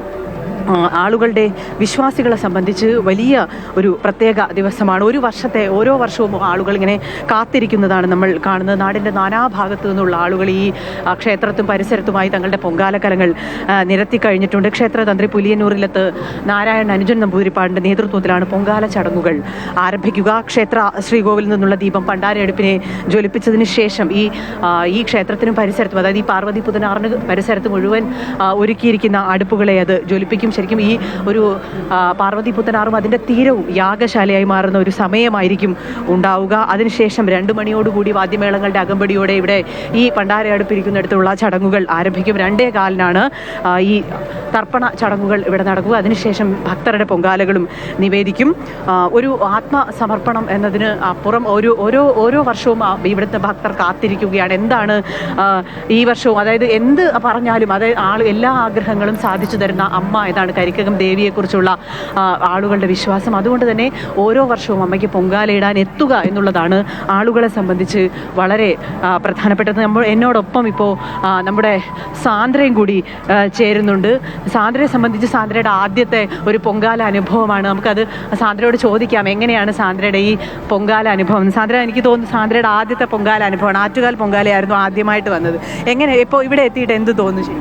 ആളുകളുടെ വിശ്വാസികളെ സംബന്ധിച്ച് വലിയ ഒരു പ്രത്യേക ദിവസമാണ്. ഓരോ വർഷവും ആളുകൾ ഇങ്ങനെ കാത്തിരിക്കുന്നതാണ് നമ്മൾ കാണുന്നത്. നാടിൻ്റെ നാനാഭാഗത്തു നിന്നുള്ള ആളുകൾ ഈ ക്ഷേത്രത്തും പരിസരത്തുമായി തങ്ങളുടെ പൊങ്കാലക്കലങ്ങൾ നിരത്തി കഴിഞ്ഞിട്ടുണ്ട്. ക്ഷേത്രതന്ത്രി പുലിയന്നൂരിലത്ത് നാരായണൻ അനുജൻ നമ്പൂതിരിപ്പാടിൻ്റെ നേതൃത്വത്തിലാണ് പൊങ്കാല ചടങ്ങുകൾ ആരംഭിക്കുക. ക്ഷേത്ര ശ്രീകോവിലിൽ നിന്നുള്ള ദീപം പണ്ടാരയടുപ്പിനെ ജ്വലിപ്പിച്ചതിന് ശേഷം ഈ ക്ഷേത്രത്തിനും പരിസരത്തും, അതായത് ഈ പാർവതി പുതനാറിന് പരിസരത്ത് മുഴുവൻ ഒരുക്കിയിരിക്കുന്ന അടുപ്പുകളെ അത് ജ്വലിപ്പിക്കും. ശരിക്കും ഈ ഒരു പാർവതി പുത്തനാറും അതിൻ്റെ തീരവും യാഗശാലയായി മാറുന്ന ഒരു സമയമായിരിക്കും ഉണ്ടാവുക. അതിനുശേഷം 2 മണിയോടുകൂടി വാദ്യമേളങ്ങളുടെ അകമ്പടിയോടെ ഇവിടെ ഈ പണ്ടാരയടുപ്പിരിക്കുന്നിടത്തുള്ള ചടങ്ങുകൾ ആരംഭിക്കും. 2:15 ഈ തർപ്പണ ചടങ്ങുകൾ ഇവിടെ നടക്കുക. അതിനുശേഷം ഭക്തരുടെ പൊങ്കാലകളും നിവേദിക്കും. ഒരു ആത്മസമർപ്പണം എന്നതിന് അപ്പുറം ഓരോ വർഷവും ഇവിടുത്തെ ഭക്തർ കാത്തിരിക്കുകയാണ്. എന്താണ് ഈ വർഷവും, അതായത് എന്ത് പറഞ്ഞാലും എല്ലാ ആഗ്രഹങ്ങളും സാധിച്ചു തരുന്ന അമ്മ എന്നാണ് കരിക്കകം ദേവിയെക്കുറിച്ചുള്ള ആളുകളുടെ വിശ്വാസം. അതുകൊണ്ട് തന്നെ ഓരോ വർഷവും അമ്മയ്ക്ക് പൊങ്കാലയിടാൻ എത്തുക എന്നുള്ളതാണ് ആളുകളെ സംബന്ധിച്ച് വളരെ പ്രധാനപ്പെട്ടത്. എന്നോടൊപ്പം ഇപ്പോൾ നമ്മുടെ സാന്ദ്രയും കൂടി ചേരുന്നുണ്ട്. സാന്ദ്രയെ സംബന്ധിച്ച് സാന്ദ്രയുടെ ആദ്യത്തെ ഒരു പൊങ്കാല അനുഭവമാണ്. നമുക്കത് സാന്ദ്രയോട് ചോദിക്കാം, എങ്ങനെയാണ് സാന്ദ്രയുടെ ഈ പൊങ്കാല അനുഭവം? സാന്ദ്ര, എനിക്ക് തോന്നുന്നു സാന്ദ്രയുടെ ആദ്യത്തെ പൊങ്കാല അനുഭവമാണ്. ആറ്റുകാൽ പൊങ്കാലയായിരുന്നു ആദ്യമായിട്ട് വന്നത്. എങ്ങനെ ഇപ്പോൾ ഇവിടെ എത്തിയിട്ട് എന്ത് തോന്നുന്നു?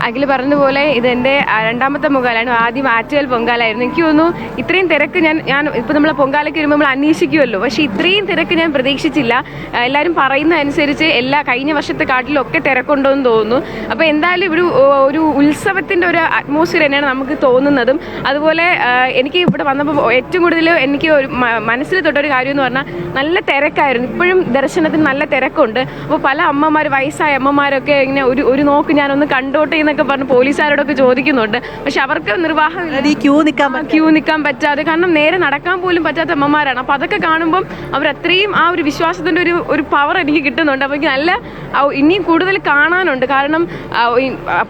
അഖിൽ പറഞ്ഞതുപോലെ ഇത് എൻ്റെ രണ്ടാമത്തെ പൊങ്കാലയാണ്. ആദ്യം ആറ്റുകാൽ പൊങ്കാലായിരുന്നു. എനിക്ക് തോന്നുന്നു ഇത്രയും തിരക്ക് ഞാൻ ഇപ്പോൾ നമ്മൾ പൊങ്കാലയ്ക്ക് വരുമ്പോൾ നമ്മൾ അന്വേഷിക്കുമല്ലോ, പക്ഷേ ഇത്രയും തിരക്ക് ഞാൻ പ്രതീക്ഷിച്ചില്ല. എല്ലാവരും പറയുന്ന അനുസരിച്ച് കഴിഞ്ഞ വർഷത്തെ കാട്ടിലൊക്കെ തിരക്കുണ്ടോ എന്ന് തോന്നുന്നു. അപ്പോൾ എന്തായാലും ഒരു ഉത്സവത്തിൻ്റെ ഒരു അറ്റ്മോസ്ഫിയർ തന്നെയാണ് നമുക്ക് തോന്നുന്നതും. അതുപോലെ എനിക്ക് ഇവിടെ വന്നപ്പോൾ ഏറ്റവും കൂടുതൽ എനിക്ക് മനസ്സിൽ തൊട്ടൊരു കാര്യം എന്ന് പറഞ്ഞാൽ നല്ല തിരക്കായിരുന്നു. ഇപ്പോഴും ദർശനത്തിന് നല്ല തിരക്കുണ്ട്. അപ്പോൾ പല വയസ്സായ അമ്മമാരൊക്കെ ഇങ്ങനെ ഒരു നോക്ക് ഞാനൊന്ന് കണ്ടോട്ടെ എന്നൊക്കെ പറഞ്ഞ് പോലീസുകാരോടൊക്കെ ചോദിക്കുന്നുണ്ട്. പക്ഷെ അവർക്ക് നിർവാഹമില്ല, ക്യൂ നിൽക്കാൻ പറ്റാതെ, കാരണം നേരെ നടക്കാൻ പോലും പറ്റാത്ത അമ്മമാരാണ്. അപ്പോൾ അതൊക്കെ കാണുമ്പം അവരത്രയും ആ ഒരു വിശ്വാസത്തിൻ്റെ ഒരു പവർ എനിക്ക് കിട്ടുന്നുണ്ട്. അപ്പോൾ എനിക്ക് നല്ല ഇനിയും കൂടുതൽ കാണാനുണ്ട്. കാരണം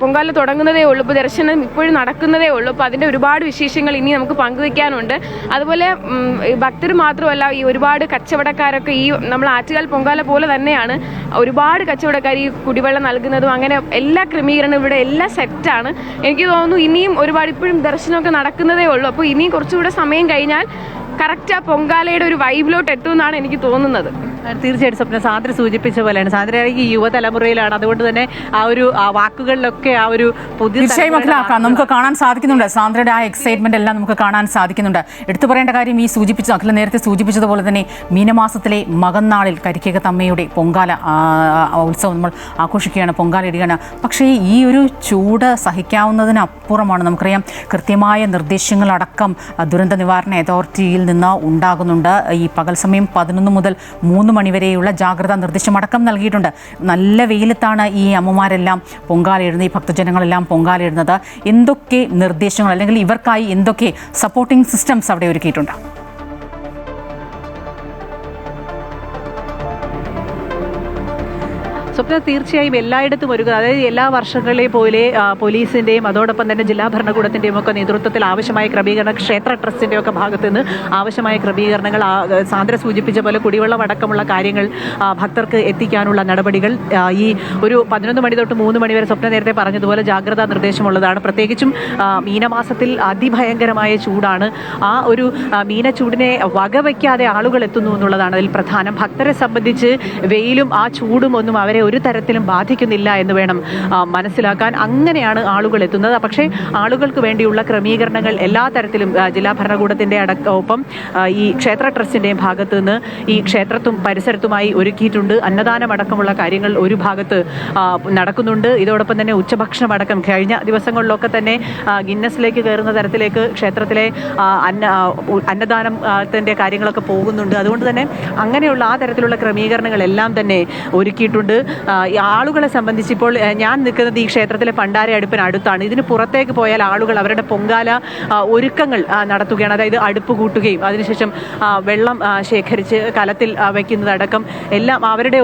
പൊങ്കാല തുടങ്ങുന്നതേ ഉള്ളൂ, ഇപ്പോൾ ദർശനം ഇപ്പോഴും നടക്കുന്നതേ ഉള്ളൂ. അപ്പോൾ അതിൻ്റെ ഒരുപാട് വിശേഷങ്ങൾ ഇനി നമുക്ക് പങ്കുവെക്കാനുണ്ട്. അതുപോലെ ഭക്തർ മാത്രമല്ല, ഈ ഒരുപാട് കച്ചവടക്കാരൊക്കെ ഈ നമ്മൾ ആറ്റുകാൽ പൊങ്കാല പോലെ തന്നെയാണ് ഒരുപാട് കച്ചവടക്കാർ ഈ കുടിവെള്ളം നൽകുന്നതും അങ്ങനെ എല്ലാ ക്രമീകരണവും ഇവിടെ എല്ലാം സെറ്റാണ്. എനിക്ക് തോന്നുന്നു ഇനിയും ഒരുപാട് ഇപ്പോഴും ദർശനമൊക്കെ നടക്കുന്നതേ ഉള്ളൂ. അപ്പോൾ ഇനിയും കുറച്ചുകൂടെ സമയം കഴിഞ്ഞാൽ കറക്റ്റ് ആ പൊങ്കാലയുടെ ഒരു വൈബിലോട്ട് എത്തുമെന്നാണ് എനിക്ക് തോന്നുന്നത്. തീർച്ചയായിട്ടും സ്വപ്ന സാന്ദ്ര സൂചിപ്പിച്ച പോലെയാണ്. സാന്ദ്രയാണെങ്കിൽ ഈ യുവതലമുറയിലാണ്, അതുകൊണ്ട് തന്നെ ആ വാക്കുകളിലൊക്കെ ആ ഒരു പുതിയ നമുക്ക് കാണാൻ സാധിക്കുന്നുണ്ട്. സാന്ദ്രയുടെ ആ എക്സൈറ്റ്മെന്റ് എല്ലാം നമുക്ക് കാണാൻ സാധിക്കുന്നുണ്ട്. എടുത്തു പറയേണ്ട കാര്യം, ഈ അഖില നേരത്തെ സൂചിപ്പിച്ചതുപോലെ തന്നെ മീനമാസത്തിലെ മകന്നാളിൽ കരിക്കേകത്തമ്മയുടെ പൊങ്കാല ഉത്സവം നമ്മൾ ആഘോഷിക്കുകയാണ്, പൊങ്കാല ഇടുകയാണ്. പക്ഷേ ഈ ഒരു ചൂട് സഹിക്കാവുന്നതിനപ്പുറമാണ്. നമുക്കറിയാം, കൃത്യമായ നിർദ്ദേശങ്ങളടക്കം ദുരന്ത നിവാരണ അതോറിറ്റിയിൽ നിന്ന് ഉണ്ടാകുന്നുണ്ട്. ഈ പകൽ സമയം 11 മുതൽ 3 മണിവരെയുള്ള ജാഗ്രതാ നിർദ്ദേശമടക്കം നൽകിയിട്ടുണ്ട്. നല്ല വെയിലത്താണ് ഈ അമ്മമാരെല്ലാം പൊങ്കാലയിടുന്നത്, ഈ ഭക്തജനങ്ങളെല്ലാം പൊങ്കാലയിടുന്നത്. എന്തൊക്കെ നിർദ്ദേശങ്ങൾ അല്ലെങ്കിൽ ഇവർക്കായി എന്തൊക്കെ സപ്പോർട്ടിംഗ് സിസ്റ്റംസ് അവിടെ ഒരുക്കിയിട്ടുണ്ട്? സ്വപ്ന തീർച്ചയായും എല്ലായിടത്തും അതായത് എല്ലാ വർഷങ്ങളെ പോലെ പോലീസിൻ്റെയും അതോടൊപ്പം തന്നെ ജില്ലാ ഭരണകൂടത്തിൻ്റെയും ഒക്കെ നേതൃത്വത്തിൽ ആവശ്യമായ ക്രമീകരണം, ക്ഷേത്ര ട്രസ്റ്റിൻ്റെയും ഒക്കെ ഭാഗത്ത് നിന്ന് ആവശ്യമായ ക്രമീകരണങ്ങൾ, സാന്ദ്ര സൂചിപ്പിച്ച പോലെ കുടിവെള്ളം അടക്കമുള്ള കാര്യങ്ങൾ ഭക്തർക്ക് എത്തിക്കാനുള്ള നടപടികൾ ഈ ഒരു 11 മണി തൊട്ട് 3 മണി വരെ സ്വപ്ന നേരത്തെ പറഞ്ഞതുപോലെ ജാഗ്രതാ നിർദ്ദേശമുള്ളതാണ്. പ്രത്യേകിച്ചും മീനമാസത്തിൽ അതിഭയങ്കരമായ ചൂടാണ്. ആ ഒരു മീനച്ചൂടിനെ വകവയ്ക്കാതെ ആളുകൾ എത്തുന്നു എന്നുള്ളതാണ് അതിൽ പ്രധാനം. ഭക്തരെ സംബന്ധിച്ച് വെയിലും ആ ചൂടും ഒന്നും അവരെ ഒരു തരത്തിലും ബാധിക്കുന്നില്ല എന്ന് വേണം മനസ്സിലാക്കാൻ. അങ്ങനെയാണ് ആളുകൾ എത്തുന്നത്. പക്ഷേ ആളുകൾക്ക് വേണ്ടിയുള്ള ക്രമീകരണങ്ങൾ എല്ലാ തരത്തിലും ജില്ലാ ഭരണകൂടത്തിൻ്റെ ഒപ്പം ഈ ക്ഷേത്ര ട്രസ്റ്റിൻ്റെയും ഭാഗത്ത് നിന്ന് ഈ ക്ഷേത്രത്തും പരിസരത്തുമായി ഒരുക്കിയിട്ടുണ്ട്. അന്നദാനമടക്കമുള്ള കാര്യങ്ങൾ ഒരു ഭാഗത്ത് നടക്കുന്നുണ്ട്. ഇതോടൊപ്പം തന്നെ ഉച്ചഭക്ഷണം അടക്കം കഴിഞ്ഞ ദിവസങ്ങളിലൊക്കെ തന്നെ ഗിന്നസിലേക്ക് കയറുന്ന തരത്തിലേക്ക് ക്ഷേത്രത്തിലെ അന്നദാനത്തിൻ്റെ കാര്യങ്ങളൊക്കെ പോകുന്നുണ്ട്. അതുകൊണ്ട് തന്നെ അങ്ങനെയുള്ള ആ തരത്തിലുള്ള ക്രമീകരണങ്ങളെല്ലാം തന്നെ ഒരുക്കിയിട്ടുണ്ട്. ആളുകളെ സംബന്ധിച്ച് ഇപ്പോൾ ഞാൻ നിൽക്കുന്നത് ഈ ക്ഷേത്രത്തിലെ പണ്ടാര അടുപ്പിന് അടുത്താണ്. ഇതിന് പുറത്തേക്ക് പോയാൽ ആളുകൾ അവരുടെ പൊങ്കാല ഒരുക്കങ്ങൾ നടത്തുകയാണ്. അതായത് അടുപ്പ് കൂട്ടുകയും അതിനുശേഷം വെള്ളം ശേഖരിച്ച് കലത്തിൽ വയ്ക്കുന്നതടക്കം എല്ലാം അവരുടെ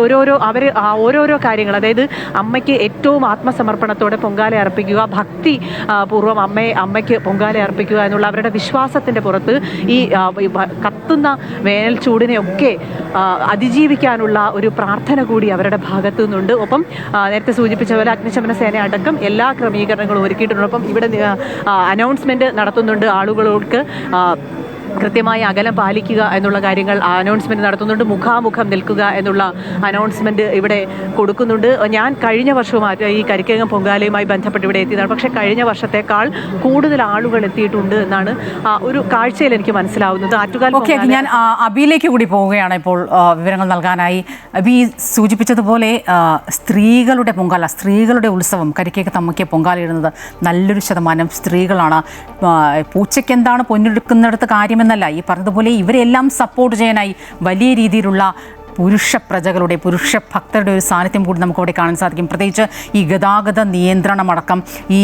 ഓരോരോ കാര്യങ്ങൾ, അതായത് അമ്മയ്ക്ക് ഏറ്റവും ആത്മസമർപ്പണത്തോടെ പൊങ്കാല അർപ്പിക്കുക, ഭക്തി പൂർവ്വം അമ്മയ്ക്ക് പൊങ്കാല അർപ്പിക്കുക എന്നുള്ള അവരുടെ വിശ്വാസത്തിൻ്റെ പുറത്ത് ഈ കത്തുന്ന വേനൽ ചൂടിനെയൊക്കെ അതിജീവിക്കാനുള്ള ഒരു പ്രാർത്ഥന കൂടി അവരുടെ ഭാഗത്തു നിന്നുണ്ട്. ഒപ്പം നേരത്തെ സൂചിപ്പിച്ച പോലെ അഗ്നിശമന സേന അടക്കം എല്ലാ ക്രമീകരണങ്ങളും ഒരുക്കിയിട്ടുണ്ട്. ഒപ്പം ഇവിടെ അനൗൺസ്മെന്റ് നടത്തുന്നുണ്ട്. ആളുകൾക്ക് കൃത്യമായ അകലം പാലിക്കുക എന്നുള്ള കാര്യങ്ങൾ അനൗൺസ്മെന്റ് നടത്തുന്നുണ്ട്. മുഖാമുഖം നിൽക്കുക എന്നുള്ള അനൗൺസ്മെന്റ് ഇവിടെ കൊടുക്കുന്നുണ്ട്. ഞാൻ കഴിഞ്ഞ വർഷവും ഈ കരിക്കേകം പൊങ്കാലയുമായി ബന്ധപ്പെട്ട് ഇവിടെ എത്തിയതാണ്. പക്ഷേ കഴിഞ്ഞ വർഷത്തേക്കാൾ കൂടുതൽ ആളുകൾ എത്തിയിട്ടുണ്ട് എന്നാണ് ഒരു കാഴ്ചയിൽ എനിക്ക് മനസ്സിലാവുന്നത്. ആറ്റുകാൽ ഞാൻ അബിയിലേക്ക് കൂടി പോവുകയാണ് ഇപ്പോൾ വിവരങ്ങൾ നൽകാനായി. അബി സൂചിപ്പിച്ചതുപോലെ സ്ത്രീകളുടെ പൊങ്കാല, സ്ത്രീകളുടെ ഉത്സവം, കരിക്കേകത്തമ്മയ്ക്ക് പൊങ്കാലയിടുന്നത് നല്ലൊരു ശതമാനം സ്ത്രീകളാണ്. പൂച്ചയ്ക്ക് എന്താണ് പൊന്നെടുക്കുന്നിടത്ത് കാര്യമെന്നല്ല, ഈ പറഞ്ഞതുപോലെ ഇവരെല്ലാം സപ്പോർട്ട് ചെയ്യാനായി വലിയ രീതിയിലുള്ള പുരുഷ ഭക്തരുടെ ഒരു സാന്നിധ്യം കൂടി നമുക്കവിടെ കാണാൻ സാധിക്കും. പ്രത്യേകിച്ച് ഈ ഗതാഗത നിയന്ത്രണമടക്കം ഈ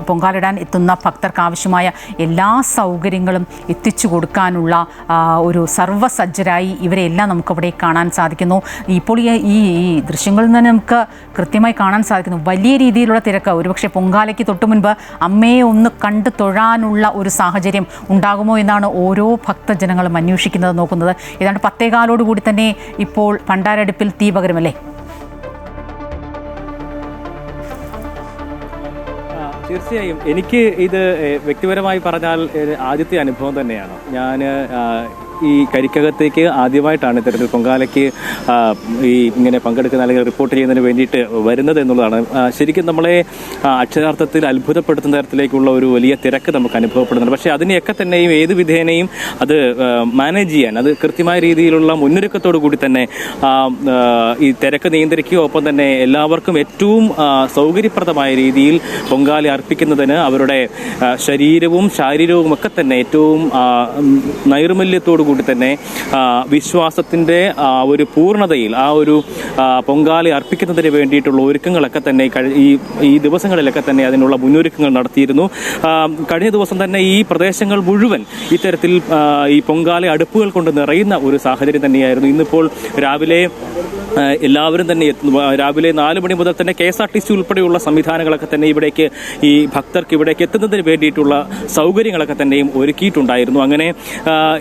പൊങ്കാലിടാൻ എത്തുന്ന ഭക്തർക്ക് ആവശ്യമായ എല്ലാ സൗകര്യങ്ങളും എത്തിച്ചു കൊടുക്കാനുള്ള ഒരു സർവ്വസജ്ജരായി ഇവരെല്ലാം നമുക്കവിടെ കാണാൻ സാധിക്കുന്നു. ഇപ്പോൾ ഈ ദൃശ്യങ്ങളിൽ നിന്ന് നമുക്ക് കൃത്യമായി കാണാൻ സാധിക്കുന്നു വലിയ രീതിയിലുള്ള തിരക്ക്. ഒരുപക്ഷെ പൊങ്കാലയ്ക്ക് തൊട്ടു മുൻപ് അമ്മയെ ഒന്ന് കണ്ടു തൊഴാനുള്ള ഒരു സാഹചര്യം ഉണ്ടാകുമോ എന്നാണ് ഓരോ ഭക്തജനങ്ങളും അന്വേഷിക്കുന്നത്, നോക്കുന്നത്. ഏതാണ്ട് 10:15 തന്നെ ഇപ്പോൾ പണ്ടാരടുപ്പിൽ തീ പകരുമല്ലേ? തീർച്ചയായും എനിക്ക് ഇത് വ്യക്തിപരമായി പറഞ്ഞാൽ ആദ്യത്തെ അനുഭവം തന്നെയാണ്. ഞാൻ ഈ കരിക്കകത്തേക്ക് ആദ്യമായിട്ടാണ് ഇത്തരത്തിൽ പൊങ്കാലയ്ക്ക് ഇങ്ങനെ പങ്കെടുക്കുന്ന അല്ലെങ്കിൽ റിപ്പോർട്ട് ചെയ്യുന്നതിന് വേണ്ടിയിട്ട് വരുന്നത് എന്നുള്ളതാണ്. ശരിക്കും നമ്മളെ അക്ഷരാർത്ഥത്തിൽ അത്ഭുതപ്പെടുത്തുന്ന തരത്തിലേക്കുള്ള ഒരു വലിയ തിരക്ക് നമുക്ക് അനുഭവപ്പെടുന്നുണ്ട്. പക്ഷേ അതിനെയൊക്കെ തന്നെയും ഏത് വിധേനയും അത് മാനേജ് ചെയ്യാൻ, അത് കൃത്യമായ രീതിയിലുള്ള മുന്നൊരുക്കത്തോടു കൂടി തന്നെ ഈ തിരക്ക് നിയന്ത്രിക്കുകയോ ഒപ്പം തന്നെ എല്ലാവർക്കും ഏറ്റവും സൗകര്യപ്രദമായ രീതിയിൽ പൊങ്കാല അർപ്പിക്കുന്നതിന് അവരുടെ ശരീരവും ശാരീരവും ഒക്കെ തന്നെ ഏറ്റവും നൈർമല്യത്തോടു കൂടി തന്നെ വിശ്വാസത്തിൻ്റെ ഒരു പൂർണ്ണതയിൽ ആ ഒരു പൊങ്കാല അർപ്പിക്കുന്നതിന് വേണ്ടിയിട്ടുള്ള ഒരുക്കങ്ങളൊക്കെ തന്നെ ഈ ദിവസങ്ങളിലൊക്കെ തന്നെ അതിനുള്ള മുന്നൊരുക്കങ്ങൾ നടത്തിയിരുന്നു. കഴിഞ്ഞ ദിവസം തന്നെ ഈ പ്രദേശങ്ങൾ മുഴുവൻ ഇത്തരത്തിൽ ഈ പൊങ്കാല അടുപ്പുകൾ കൊണ്ട് നിറയുന്ന ഒരു സാഹചര്യം തന്നെയായിരുന്നു. ഇന്നിപ്പോൾ രാവിലെ എല്ലാവരും തന്നെ രാവിലെ 4 മണി മുതൽ തന്നെ KSRTC ഉൾപ്പെടെയുള്ള സംവിധാനങ്ങളൊക്കെ തന്നെ ഇവിടേക്ക് ഈ ഭക്തർക്ക് ഇവിടേക്ക് എത്തുന്നതിന് വേണ്ടിയിട്ടുള്ള സൗകര്യങ്ങളൊക്കെ തന്നെയും ഒരുക്കിയിട്ടുണ്ടായിരുന്നു. അങ്ങനെ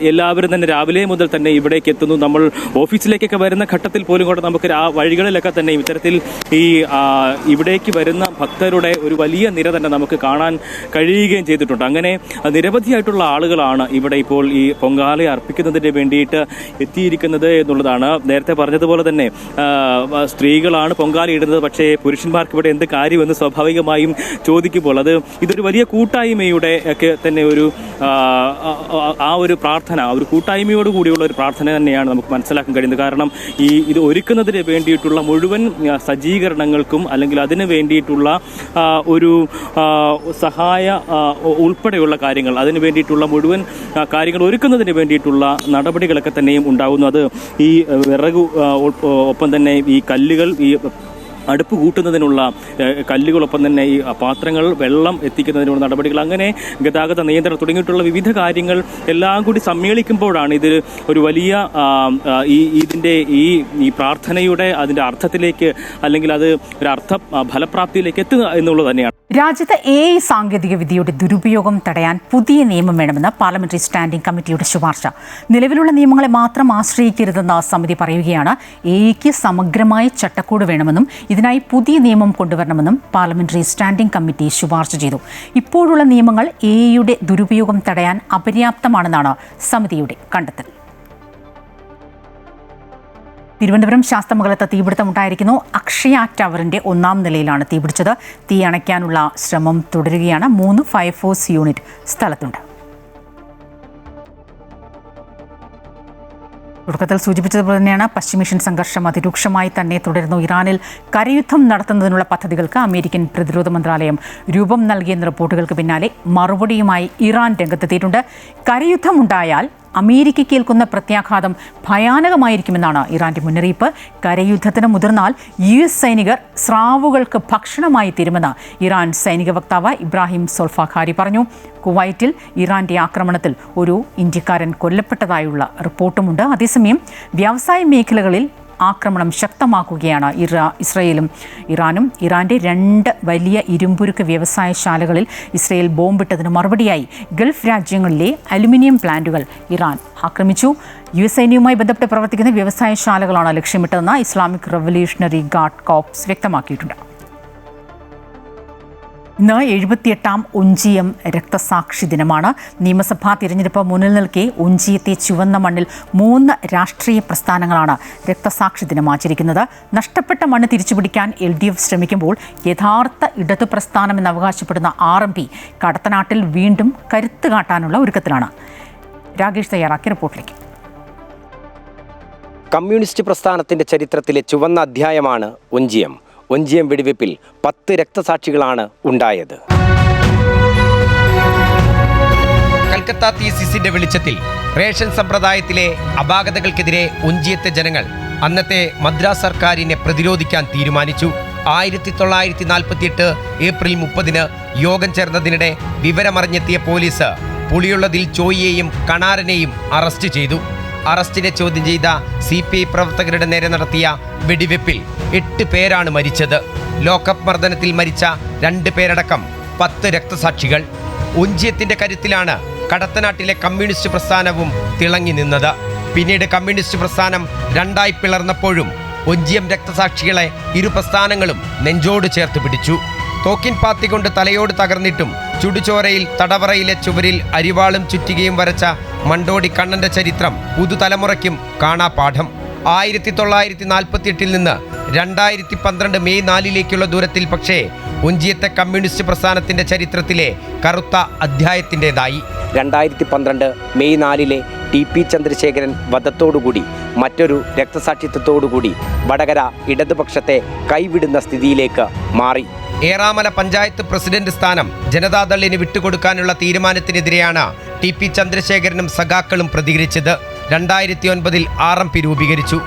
എല്ലാവരും തന്നെ രാവിലെ മുതൽ തന്നെ ഇവിടേക്ക് എത്തുന്നു. നമ്മൾ ഓഫീസിലേക്കൊക്കെ വരുന്ന ഘട്ടത്തിൽ പോലും കൂടെ നമുക്ക് വഴികളിലൊക്കെ തന്നെ ഇത്തരത്തിൽ ഈ ഇവിടേക്ക് വരുന്ന ഭക്തരുടെ ഒരു വലിയ നിര തന്നെ നമുക്ക് കാണാൻ കഴിയുകയും ചെയ്തിട്ടുണ്ട്. അങ്ങനെ നിരവധിയായിട്ടുള്ള ആളുകളാണ് ഇവിടെ ഇപ്പോൾ ഈ പൊങ്കാല അർപ്പിക്കുന്നതിന് വേണ്ടിയിട്ട് എത്തിയിരിക്കുന്നത് എന്നുള്ളതാണ്. നേരത്തെ പറഞ്ഞതുപോലെ തന്നെ സ്ത്രീകളാണ് പൊങ്കാല ഇടുന്നത്, പക്ഷേ പുരുഷന്മാർക്ക് ഇവിടെ എന്ത് കാര്യമെന്ന് സ്വാഭാവികമായും ചോദിക്കുമ്പോൾ ഇതൊരു വലിയ കൂട്ടായ്മയുടെ ഒക്കെ തന്നെ ഒരു ആ ഒരു പ്രാർത്ഥന, ഒരു കൂട്ടായ്മയോട് കൂടിയുള്ള ഒരു പ്രാർത്ഥന തന്നെയാണ് നമുക്ക് മനസ്സിലാക്കാൻ കഴിയുന്നത്. കാരണം ഇത് ഒരുക്കുന്നതിന് വേണ്ടിയിട്ടുള്ള മുഴുവൻ സജ്ജീകരണങ്ങൾക്കും അല്ലെങ്കിൽ അതിന് വേണ്ടിയിട്ടുള്ള ഒരു സഹായ ഉൾപ്പെടെയുള്ള കാര്യങ്ങൾ, അതിന് വേണ്ടിയിട്ടുള്ള മുഴുവൻ കാര്യങ്ങൾ ഒരുക്കുന്നതിന് വേണ്ടിയിട്ടുള്ള നടപടികളൊക്കെ തന്നെയും ഉണ്ടാകുന്നു. അത് ഈ വിറക് ഒപ്പം തന്നെ ഈ കല്ലുകൾ, ഈ അടുപ്പ് കൂട്ടുന്നതിനുള്ള കല്ലുകളൊപ്പം തന്നെ ഈ പാത്രങ്ങൾ, വെള്ളം എത്തിക്കുന്നതിനുള്ള നടപടികൾ, അങ്ങനെ ഗതാഗത നിയന്ത്രണം തുടങ്ങിയിട്ടുള്ള വിവിധ കാര്യങ്ങൾ എല്ലാം കൂടി സമ്മേളിക്കുമ്പോഴാണ് ഇത് ഒരു വലിയ ഇതിൻ്റെ ഈ പ്രാർത്ഥനയുടെ അതിൻ്റെ അർത്ഥത്തിലേക്ക് അല്ലെങ്കിൽ അത് ഒരു ഫലപ്രാപ്തിയിലേക്ക് എത്തുക എന്നുള്ളത് തന്നെയാണ്. രാജ്യത്ത് AI സാങ്കേതിക വിദ്യയുടെ ദുരുപയോഗം തടയാൻ പുതിയ നിയമം വേണമെന്ന് പാർലമെന്ററി സ്റ്റാൻഡിംഗ് കമ്മിറ്റിയുടെ ശുപാർശ. നിലവിലുള്ള നിയമങ്ങളെ മാത്രം ആശ്രയിക്കരുതെന്ന് സമിതി പറയുകയാണ്. AIക്ക് സമഗ്രമായ ചട്ടക്കൂട് വേണമെന്നും ഇതിനായി പുതിയ നിയമം കൊണ്ടുവരണമെന്നും പാർലമെന്ററി സ്റ്റാൻഡിംഗ് കമ്മിറ്റി ശുപാർശ ചെയ്തു. ഇപ്പോഴുള്ള നിയമങ്ങൾ AIയുടെ ദുരുപയോഗം തടയാൻ അപര്യാപ്തമാണെന്നാണ് സമിതിയുടെ കണ്ടെത്തൽ. തിരുവനന്തപുരം ശാസ്തമംഗലത്ത് തീപിടുത്തമുണ്ടായിരിക്കുന്നു. അക്ഷയ ടവറിന്റെ 1ാം നിലയിലാണ് തീപിടിച്ചത്. തീ അണയ്ക്കാനുള്ള ശ്രമം തുടരുകയാണ്. 3 ഫയർഫോഴ്സ് യൂണിറ്റ് സ്ഥലത്തുണ്ട്. തുടക്കത്തിൽ സൂചിപ്പിച്ചതുപോലെ തന്നെയാണ് പശ്ചിമേഷ്യൻ സംഘർഷം അതിരൂക്ഷമായി തന്നെ തുടരുന്നു. ഇറാനിൽ കരയുദ്ധം നടത്തുന്നതിനുള്ള പദ്ധതികൾക്ക് അമേരിക്കൻ പ്രതിരോധ മന്ത്രാലയം രൂപം നൽകിയെന്ന റിപ്പോർട്ടുകൾക്ക് പിന്നാലെ മറുപടിയുമായി ഇറാൻ രംഗത്തെത്തിയിട്ടുണ്ട്. കരയുദ്ധമുണ്ടായാൽ അമേരിക്കയ്ക്ക് ഏൽക്കുന്ന പ്രത്യാഘാതം ഭയാനകമായിരിക്കുമെന്നാണ് ഇറാന്റെ മുന്നറിയിപ്പ്. കരയുദ്ധത്തിന് മുതിർന്നാൽ US സൈനികർ സ്രാവുകൾക്ക് ഭക്ഷണമായി തീരുമെന്ന് ഇറാൻ സൈനിക വക്താവ് ഇബ്രാഹിം സോൾഫാഖാരി പറഞ്ഞു. കുവൈറ്റിൽ ഇറാന്റെ ആക്രമണത്തിൽ ഒരു ഇന്ത്യക്കാരൻ കൊല്ലപ്പെട്ടതായുള്ള റിപ്പോർട്ടുമുണ്ട്. അതേസമയം വ്യവസായ മേഖലകളിൽ ആക്രമണം ശക്തമാക്കുകയാണ് ഇസ്രയേലും ഇറാനും. ഇറാന്റെ 2 വലിയ ഇരുമ്പുരുക്ക് വ്യവസായശാലകളിൽ ഇസ്രയേൽ ബോംബിട്ടതിന് മറുപടിയായി ഗൾഫ് രാജ്യങ്ങളിലെ അലുമിനിയം പ്ലാന്റുകൾ ഇറാൻ ആക്രമിച്ചു. US സൈന്യവുമായി ബന്ധപ്പെട്ട് പ്രവർത്തിക്കുന്ന വ്യവസായശാലകളാണ് ലക്ഷ്യമിട്ടതെന്ന് ഇസ്ലാമിക് റവല്യൂഷണറി ഗാർഡ് കോർപ്സ് വ്യക്തമാക്കിയിട്ടുണ്ട്. ഇന്ന് 78ാം ഒഞ്ചിയം രക്തസാക്ഷി ദിനമാണ്. നിയമസഭാ തിരഞ്ഞെടുപ്പ് മുന്നിൽ നിൽക്കെ ഒഞ്ചിയത്തെ ചുവന്ന മണ്ണിൽ 3 രാഷ്ട്രീയ പ്രസ്ഥാനങ്ങളാണ് രക്തസാക്ഷി ദിനം ആചരിക്കുന്നത്. നഷ്ടപ്പെട്ട മണ്ണ് തിരിച്ചുപിടിക്കാൻ LDF ശ്രമിക്കുമ്പോൾ യഥാർത്ഥ ഇടതു പ്രസ്ഥാനമെന്ന് അവകാശപ്പെടുന്ന RMP കടത്തനാട്ടിൽ വീണ്ടും കരുത്ത് കാട്ടാനുള്ള ഒരുക്കത്തിലാണ്. രാകേഷ് തയ്യാറാക്കിയ റിപ്പോർട്ടിലേക്ക്. കമ്മ്യൂണിസ്റ്റ് പ്രസ്ഥാനത്തിന്റെ ചരിത്രത്തിലെ ചുവന്ന അധ്യായമാണ് ഒഞ്ചിയം. ഒഞ്ചിയം വെടിവെപ്പിൽ 10 രക്തസാക്ഷികളാണ് ഉണ്ടായത്. കൽക്കത്ത തീസിസിന്റെ വെളിച്ചത്തിൽ റേഷൻ സമ്പ്രദായത്തിലെ അപാകതകൾക്കെതിരെ ഒഞ്ചിയത്തെ ജനങ്ങൾ അന്നത്തെ മദ്രാസ് സർക്കാരിനെ പ്രതിരോധിക്കാൻ തീരുമാനിച്ചു. 1948 ഏപ്രിൽ 30 യോഗം ചേർന്നതിനിടെ വിവരമറിഞ്ഞെത്തിയ പോലീസ് പുളിയുള്ളതിൽ ചോയിയെയും കണാരനെയും അറസ്റ്റ് ചെയ്തു. അറസ്റ്റിനെ ചോദ്യം ചെയ്ത CPI പ്രവർത്തകരുടെ നേരെ നടത്തിയ വെടിവെപ്പിൽ 8 പേരാണ് മരിച്ചത്. ലോക്കപ്പ് മർദ്ദനത്തിൽ മരിച്ച 2 പേരടക്കം 10 രക്തസാക്ഷികൾ. ഒഞ്ചിയത്തിന്റെ കരുത്തിലാണ് കടത്തനാട്ടിലെ കമ്മ്യൂണിസ്റ്റ് പ്രസ്ഥാനവും തിളങ്ങി നിന്നത്. പിന്നീട് കമ്മ്യൂണിസ്റ്റ് പ്രസ്ഥാനം 2ആയി പിളർന്നപ്പോഴും ഒഞ്ചിയം രക്തസാക്ഷികളെ ഇരു പ്രസ്ഥാനങ്ങളും നെഞ്ചോട് ചേർത്ത് പിടിച്ചു. തോക്കിൻ പാത്തി കൊണ്ട് തലയോട് തകർന്നിട്ടും ചുടുചോരയിൽ തടവറയിലെ ചുവരിൽ അരിവാളും ചുറ്റികയും വരച്ച മണ്ടോടി കണ്ണന്റെ ചരിത്രം പുതുതലമുറയ്ക്കും കാണാപാഠം. 1948 നിന്ന് 2012 മെയ് 4 ദൂരത്തിൽ പക്ഷേ ഒഞ്ചിയത്തെ കമ്മ്യൂണിസ്റ്റ് പ്രസ്ഥാനത്തിന്റെ ചരിത്രത്തിലെ കറുത്ത അധ്യായത്തിൻ്റെതായി. 2012 മെയ് 4 TP ചന്ദ്രശേഖരൻ വധത്തോടുകൂടി മറ്റൊരു രക്തസാക്ഷിത്വത്തോടുകൂടി വടകര ഇടതുപക്ഷത്തെ കൈവിടുന്ന സ്ഥിതിയിലേക്ക് മാറി. ഏറാമല പഞ്ചായത്ത് പ്രസിഡന്റ് സ്ഥാനം ജനതാദളിന് വിട്ടുകൊടുക്കാനുള്ള തീരുമാനത്തിനെതിരെയാണ് TP ചന്ദ്രശേഖരനും സഖാക്കളും പ്രതികരിച്ചത്. 2009 RMP രൂപീകരിച്ചു.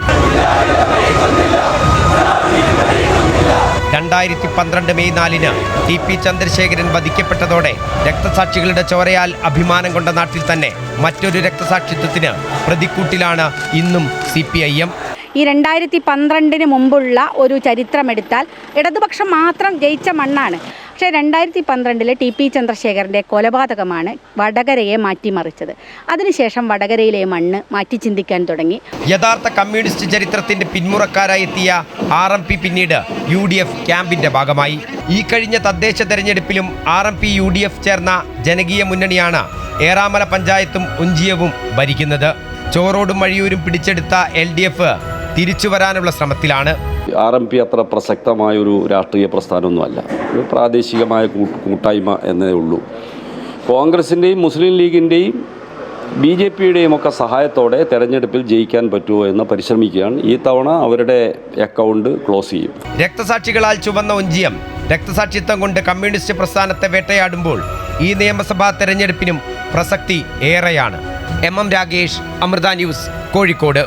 2012 മെയ് 4 TP ചന്ദ്രശേഖരൻ വധിക്കപ്പെട്ടതോടെ രക്തസാക്ഷികളുടെ ചോരയാൽ അഭിമാനം കൊണ്ട നാട്ടിൽ തന്നെ മറ്റൊരു രക്തസാക്ഷിത്വത്തിന് പ്രതിക്കൂട്ടിലാണ് ഇന്നും CPIM. ഈ 2012 മുമ്പുള്ള ഒരു ചരിത്രമെടുത്താൽ ഇടതുപക്ഷം മാത്രം ജയിച്ച മണ്ണാണ്. പക്ഷേ 2012 TP ചന്ദ്രശേഖരൻ്റെ കൊലപാതകമാണ് വടകരയെ മാറ്റിമറിച്ചത്. അതിനുശേഷം വടകരയിലെ മണ്ണ് മാറ്റി ചിന്തിക്കാൻ തുടങ്ങി. യഥാർത്ഥ കമ്മ്യൂണിസ്റ്റ് ചരിത്രത്തിന്റെ പിന്മുറക്കാരായി എത്തിയ RMP പിന്നീട് UDF ക്യാമ്പിന്റെ ഭാഗമായി. ഈ കഴിഞ്ഞ തദ്ദേശ തെരഞ്ഞെടുപ്പിലും RMP UDF ചേർന്ന ജനകീയ മുന്നണിയാണ് ഏറാമല പഞ്ചായത്തും ഒഞ്ചിയവും ഭരിക്കുന്നത്. ചോറോടും വഴിയൂരും പിടിച്ചെടുത്ത LDF തിരിച്ചു വരാനുള്ള ശ്രമത്തിലാണ്. RMP അത്ര പ്രസക്തമായൊരു രാഷ്ട്രീയ പ്രസ്ഥാനമൊന്നുമല്ല, ഒരു പ്രാദേശികമായ കൂട്ടായ്മ എന്നേ ഉള്ളൂ. കോൺഗ്രസിൻ്റെയും മുസ്ലിം ലീഗിൻ്റെയും BJPയുടെയും ഒക്കെ സഹായത്തോടെ തെരഞ്ഞെടുപ്പിൽ ജയിക്കാൻ പറ്റുമോ എന്ന് പരിശ്രമിക്കുകയാണ്. ഈ തവണ അവരുടെ അക്കൗണ്ട് ക്ലോസ് ചെയ്യും. രക്തസാക്ഷികളാൽ ചുവന്ന ഒഞ്ചിയം രക്തസാക്ഷിത്വം കൊണ്ട് കമ്മ്യൂണിസ്റ്റ് പ്രസ്ഥാനത്തെ വേട്ടയാടുമ്പോൾ ഈ നിയമസഭാ തെരഞ്ഞെടുപ്പിനും പ്രസക്തി ഏറെയാണ്. MM Ragesh, Amrita news, Kozhikode.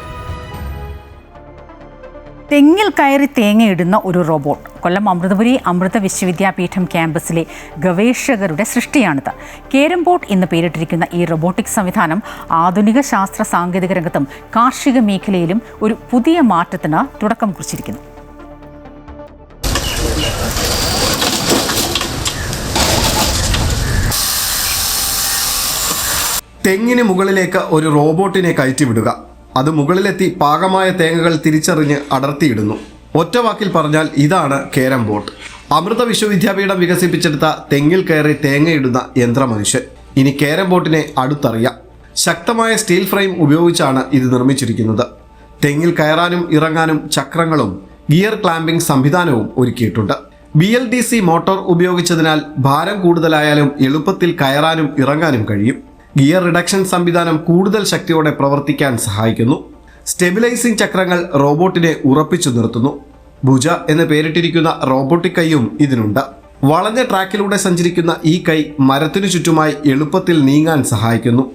തെങ്ങിൽ കയറി തേങ്ങയിടുന്ന ഒരു റോബോട്ട്. കൊല്ലം അമൃതപുരി അമൃത വിശ്വവിദ്യാപീഠം ക്യാമ്പസിലെ ഗവേഷകരുടെ സൃഷ്ടിയാണിത്. കേരംബോട്ട് എന്ന് പേരിട്ടിരിക്കുന്ന ഈ റോബോട്ടിക് സംവിധാനം ആധുനിക ശാസ്ത്ര സാങ്കേതിക രംഗത്തും കാർഷിക മേഖലയിലും ഒരു പുതിയ മാറ്റത്തിന് തുടക്കം കുറിച്ചിരിക്കുന്നു. തെങ്ങിന് മുകളിലേക്ക് ഒരു റോബോട്ടിനെ കയറ്റിവിടുക, അത് മുകളിലെത്തി പാകമായ തേങ്ങകൾ തിരിച്ചറിഞ്ഞ് അടർത്തിയിടുന്നു. ഒറ്റവാക്കിൽ പറഞ്ഞാൽ ഇതാണ് കേരംബോട്ട്. അമൃത വിശ്വവിദ്യാപീഠം വികസിപ്പിച്ചെടുത്ത തെങ്ങിൽ കയറി തേങ്ങയിടുന്ന യന്ത്രമനുഷ്യൻ. ഇനി കേരംബോട്ടിനെ അടുത്തറിയാം. ശക്തമായ സ്റ്റീൽ ഫ്രെയിം ഉപയോഗിച്ചാണ് ഇത് നിർമ്മിച്ചിരിക്കുന്നത്. തെങ്ങിൽ കയറാനും ഇറങ്ങാനും ചക്രങ്ങളും ഗിയർ ക്ലാമ്പിംഗ് സംവിധാനവും ഒരുക്കിയിട്ടുണ്ട്. BLDC മോട്ടോർ ഉപയോഗിച്ചതിനാൽ ഭാരം കൂടുതലായാലും എളുപ്പത്തിൽ കയറാനും ഇറങ്ങാനും കഴിയും. ഗിയർ റിഡക്ഷൻ സംവിധാനം കൂടുതൽ ശക്തിയോടെ പ്രവർത്തിക്കാൻ സഹായിക്കുന്നു. സ്റ്റെബിലൈസിംഗ് ചക്രങ്ങൾ റോബോട്ടിനെ ഉറപ്പിച്ചു നിർത്തുന്നു. ഭുജ എന്ന് പേരിട്ടിരിക്കുന്ന റോബോട്ടിക് കൈയും ഇതിനുണ്ട്. വളഞ്ഞ ട്രാക്കിലൂടെ സഞ്ചരിക്കുന്ന ഈ കൈ മരത്തിനു ചുറ്റുമായി എളുപ്പത്തിൽ നീങ്ങാൻ സഹായിക്കുന്നു.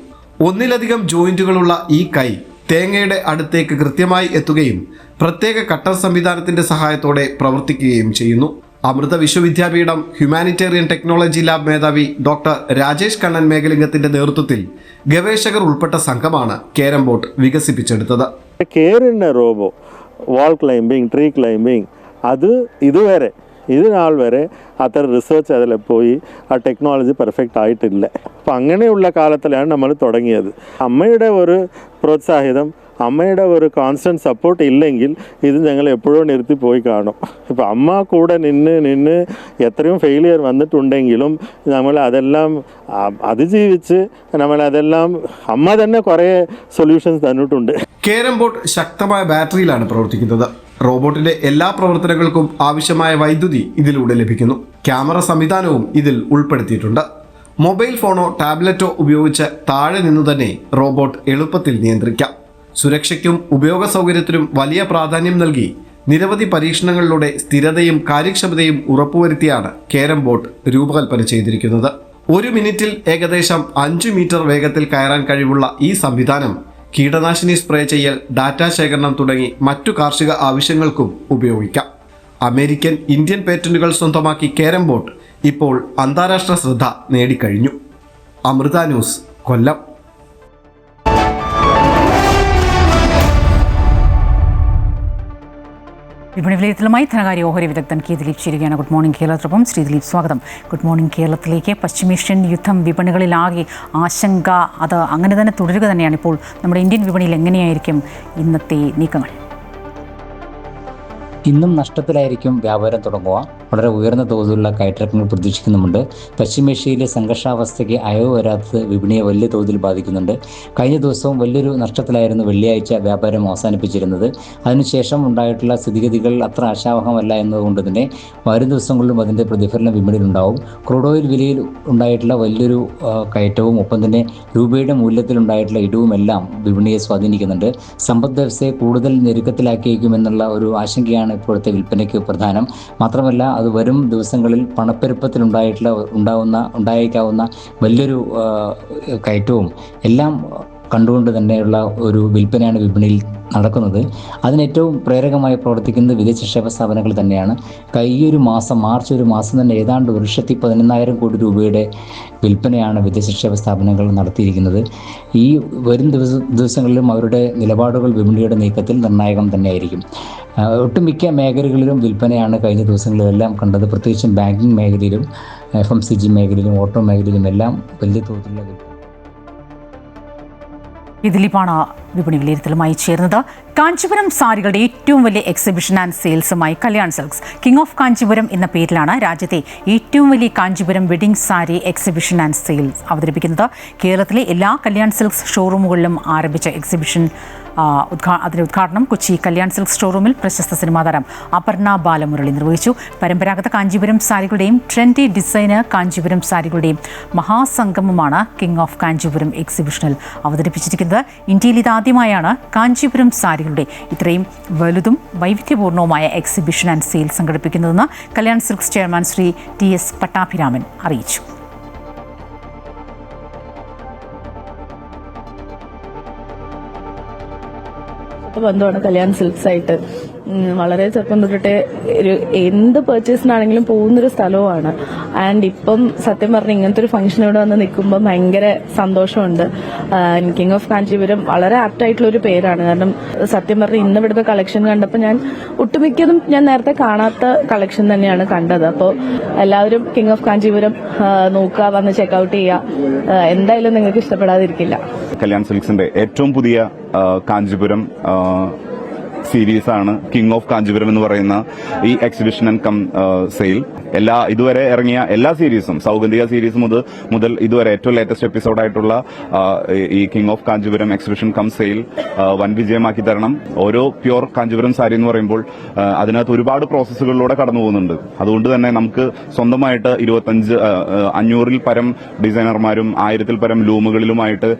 ഒന്നിലധികം ജോയിന്റുകളുള്ള ഈ കൈ തേങ്ങയുടെ അടുത്തേക്ക് കൃത്യമായി എത്തുകയും പ്രത്യേക കട്ടർ സംവിധാനത്തിന്റെ സഹായത്തോടെ പ്രവർത്തിക്കുകയും ചെയ്യുന്നു. Amrita Vishwavidyapeetham humanitarian technology lab മേധാവി ഡോക്ടർ രാജേഷ് കണ്ണൻ മേഘലിംഗത്തിന്റെ നേതൃത്വത്തിൽ ഗവേഷകർ ഉൾപ്പെട്ട സംഘമാണ് കേരംബോട്ട് വികസിപ്പിച്ചെടുത്തത്. കയറുന്ന robo wall climbing, tree climbing, അത് ഇതുവരെ ഇതിനാൾ വരെ അത്ര റിസർച്ച് അതിൽ പോയി ആ ടെക്നോളജി പെർഫെക്റ്റ് ആയിട്ടില്ല. അപ്പം അങ്ങനെയുള്ള കാലത്തിലാണ് നമ്മൾ തുടങ്ങിയത്. അമ്മയുടെ ഒരു പ്രോത്സാഹിതം, അമ്മയുടെ ഒരു കോൺസ്റ്റൻറ്റ് സപ്പോർട്ട് ഇല്ലെങ്കിൽ ഇത് ഞങ്ങൾ എപ്പോഴും നിർത്തി പോയി കാണും. ഇപ്പം അമ്മ കൂടെ നിന്ന് എത്രയും ഫെയിലിയർ വന്നിട്ടുണ്ടെങ്കിലും നമ്മൾ അതെല്ലാം അതിജീവിച്ച് നമ്മളതെല്ലാം അമ്മ തന്നെ കുറേ സൊല്യൂഷൻസ് തന്നിട്ടുണ്ട്. കേരംബോട്ട് ശക്തമായ ബാറ്ററിയിലാണ് പ്രവർത്തിക്കുന്നത്. റോബോട്ടിന്റെ എല്ലാ പ്രവർത്തനങ്ങൾക്കും ആവശ്യമായ വൈദ്യുതി ഇതിലൂടെ ലഭിക്കുന്നു. ക്യാമറ സംവിധാനവും ഇതിൽ ഉൾപ്പെടുത്തിയിട്ടുണ്ട്. മൊബൈൽ ഫോണോ ടാബ്ലറ്റോ ഉപയോഗിച്ച് താഴെ നിന്നു തന്നെ റോബോട്ട് എളുപ്പത്തിൽ നിയന്ത്രിക്കാം. സുരക്ഷയ്ക്കും ഉപയോഗ സൗകര്യത്തിനും വലിയ പ്രാധാന്യം നൽകി നിരവധി പരീക്ഷണങ്ങളിലൂടെ സ്ഥിരതയും കാര്യക്ഷമതയും ഉറപ്പുവരുത്തിയാണ് കേരംബോട്ട് രൂപകൽപ്പന ചെയ്തിരിക്കുന്നത്. 1 മിനിറ്റിൽ ഏകദേശം 5 മീറ്റർ വേഗത്തിൽ കയറാൻ കഴിവുള്ള ഈ സംവിധാനം കീടനാശിനി സ്പ്രേ ചെയ്യൽ, ഡാറ്റാ ശേഖരണം തുടങ്ങി മറ്റു കാർഷിക ആവശ്യങ്ങൾക്കും ഉപയോഗിക്കാം. അമേരിക്കൻ, ഇന്ത്യൻ പേറ്റന്റുകൾ സ്വന്തമാക്കി കേരംബോട്ട് ഇപ്പോൾ അന്താരാഷ്ട്ര ശ്രദ്ധ നേടിക്കഴിഞ്ഞു. അമൃത ന്യൂസ്, കൊല്ലം. വിപണി വിലയിരുത്തലുമായി ധനകാര്യ ഓഹരി വിദഗ്ധൻ കെ ദിലീപ് ചേരുകയാണ്. ഗുഡ് മോർണിംഗ് കേരളത്തിനൊപ്പം ശ്രീ ദിലീപ്, സ്വാഗതം. ഗുഡ് മോർണിംഗ് കേരളത്തിലേക്ക്. പശ്ചിമേഷ്യൻ യുദ്ധം വിപണികളിലാകെ ആശങ്ക, അത് അങ്ങനെ തന്നെ തുടരുക തന്നെയാണ്. ഇപ്പോൾ നമ്മുടെ ഇന്ത്യൻ വിപണിയിൽ എങ്ങനെയായിരിക്കും ഇന്നത്തെ നീക്കങ്ങൾ? ഇന്നും നഷ്ടത്തിലായിരിക്കും വ്യാപാരം തുടങ്ങുക. വളരെ ഉയർന്ന തോതിലുള്ള കയറ്റിറക്കങ്ങൾ പ്രതീക്ഷിക്കുന്നുമുണ്ട്. പശ്ചിമേഷ്യയിലെ സംഘർഷാവസ്ഥയ്ക്ക് അയവ് വരാത്തത് വിപണിയെ വലിയ തോതിൽ ബാധിക്കുന്നുണ്ട്. കഴിഞ്ഞ ദിവസവും വലിയൊരു നഷ്ടത്തിലായിരുന്നു വെള്ളിയാഴ്ച വ്യാപാരം അവസാനിപ്പിച്ചിരുന്നത്. അതിനുശേഷം ഉണ്ടായിട്ടുള്ള സ്ഥിതിഗതികൾ അത്ര ആശാവഹമല്ല എന്നതുകൊണ്ട് തന്നെ വരും ദിവസങ്ങളിലും അതിൻ്റെ പ്രതിഫലനം വിപണിയിലുണ്ടാവും. ക്രൂഡ് ഓയിൽ വിലയിൽ ഉണ്ടായിട്ടുള്ള വലിയൊരു കയറ്റവും ഒപ്പം തന്നെ രൂപയുടെ മൂല്യത്തിലുണ്ടായിട്ടുള്ള ഇടിവുമെല്ലാം വിപണിയെ സ്വാധീനിക്കുന്നുണ്ട്. സമ്പദ് വ്യവസ്ഥയെ കൂടുതൽ ഞെരുക്കത്തിലാക്കിയേക്കുമെന്നുള്ള ഒരു ആശങ്കയാണ് ഇപ്പോഴത്തെ വിൽപ്പനയ്ക്ക് പ്രധാനം. മാത്രമല്ല അത് വരും ദിവസങ്ങളിൽ ഉണ്ടായേക്കാവുന്ന വലിയൊരു കയറ്റവും എല്ലാം കണ്ടുകൊണ്ട് തന്നെയുള്ള ഒരു വിൽപ്പനയാണ് വിപണിയിൽ നടക്കുന്നത്. അതിനേറ്റവും പ്രേരകമായി പ്രവർത്തിക്കുന്നത് വിദേശ നിക്ഷേപ സ്ഥാപനങ്ങൾ തന്നെയാണ്. ഈ മാർച്ച് ഒരു മാസം തന്നെ ഏതാണ്ട് 1,14,000 കോടി രൂപയുടെ വിൽപ്പനയാണ് വിദേശ നിക്ഷേപ സ്ഥാപനങ്ങൾ നടത്തിയിരിക്കുന്നത്. ഈ വരും ദിവസങ്ങളിലും അവരുടെ നിലപാടുകൾ വിപണിയുടെ നീക്കത്തിൽ നിർണായകം തന്നെയായിരിക്കും. ഒട്ടുമിക്ക മേഖലകളിലും വിൽപ്പനയാണ് കഴിഞ്ഞ ദിവസങ്ങളിലെല്ലാം കണ്ടത്. പ്രത്യേകിച്ചും ബാങ്കിങ് മേഖലയിലും FMCG മേഖലയിലും ഓട്ടോ മേഖലയിലും എല്ലാം വലിയ തോതിലുള്ള വിൽപ്പന. ദിലീപാണ് വിപണി വിലയിരുത്തലുമായി ചേർന്നത്. കാഞ്ചീപുരം സാരികളുടെ ഏറ്റവും വലിയ എക്സിബിഷൻ ആൻഡ് സെയിൽസുമായി Kalyan Silks. King of Kanchipuram എന്ന പേരിലാണ് രാജ്യത്തെ ഏറ്റവും വലിയ Kanchipuram wedding sari exhibition and sales അവതരിപ്പിക്കുന്നത്. കേരളത്തിലെ എല്ലാ കല്യാൺ സിൽക്സ് ഷോറൂമുകളിലും ആരംഭിച്ച എക്സിബിഷൻ അതിൻ്റെ ഉദ്ഘാടനം കൊച്ചി കല്യാൺ സിൽക്സ് ഷോറൂമിൽ പ്രശസ്ത സിനിമാ താരം അപർണ ബാലമുരളി നിർവഹിച്ചു. പരമ്പരാഗത കാഞ്ചീപുരം സാരികളുടെയും ട്രെൻഡി ഡിസൈനർ കാഞ്ചീപുരം സാരികളുടെയും മഹാസംഗമമാണ് കിങ് ഓഫ് കാഞ്ചീപുരം എക്സിബിഷനിൽ അവതരിപ്പിച്ചിരിക്കുന്നത്. ഇന്ത്യയിൽ ഇതാദ്യമായാണ് കാഞ്ചീപുരം സാരികളുടെ ഇത്രയും വലുതും വൈവിധ്യപൂർണവുമായ എക്സിബിഷൻ ആൻഡ് സെയിൽ സംഘടിപ്പിക്കുന്നതെന്ന് Kalyan Silks chairman Shri TS Pattabhiraman അറിയിച്ചു. ബന്ധമാണ് കല്യാൺ സിൽക്സ് ആയിട്ട്. വളരെ ചെറുപ്പം തൊട്ടിട്ട് ഒരു എന്ത് പർച്ചേസിനാണെങ്കിലും പോകുന്നൊരു സ്ഥലവുമാണ്. ആൻഡ് ഇപ്പം സത്യം പറഞ്ഞ ഇങ്ങനത്തെ ഒരു ഫംഗ്ഷൻ ഇവിടെ വന്ന് നിൽക്കുമ്പോൾ ഭയങ്കര സന്തോഷമുണ്ട്. കിങ് ഓഫ് കാഞ്ചീപുരം വളരെ ആപ്റ്റായിട്ടുള്ള ഒരു പേരാണ്. കാരണം സത്യം പറഞ്ഞ ഇന്ന് ഇവിടുത്തെ കളക്ഷൻ കണ്ടപ്പോൾ ഞാൻ ഒട്ടുമിക്കതും ഞാൻ നേരത്തെ കാണാത്ത കളക്ഷൻ തന്നെയാണ് കണ്ടത്. അപ്പോൾ എല്ലാവരും കിങ് ഓഫ് കാഞ്ചീപുരം നോക്കുക, വന്ന് ചെക്കൗട്ട് ചെയ്യുക. എന്തായാലും നിങ്ങൾക്ക് ഇഷ്ടപ്പെടാതിരിക്കില്ല. കല്യാൺ സിൽക്സിന്റെ ഏറ്റവും പുതിയ കാഞ്ചീപുരം സീരീസാണ് കിങ് ഓഫ് കാഞ്ചീപുരം എന്ന് പറയുന്ന ഈ എക്സിബിഷൻ ആൻഡ് കം സെയിൽ. ഇതുവരെ ഇറങ്ങിയ എല്ലാ സീരീസും, സൗഗന്ധിക സീരീസ് മുതൽ ഇതുവരെ ഏറ്റവും ലേറ്റസ്റ്റ് എപ്പിസോഡായിട്ടുള്ള ഈ king of Kanchipuram exhibition come sale വൻ വിജയമാക്കി തരണം. ഓരോ പ്യുവർ കാഞ്ചീപുരം സാരി എന്ന് പറയുമ്പോൾ അതിനകത്ത് ഒരുപാട് പ്രോസസ്സുകളിലൂടെ കടന്നു പോകുന്നുണ്ട്. അതുകൊണ്ട് തന്നെ നമുക്ക് സ്വന്തമായിട്ട് 500-ൽ പരം ഡിസൈനർമാരും 1000-ൽ പരം ലൂമുകളിലുമായിട്ട്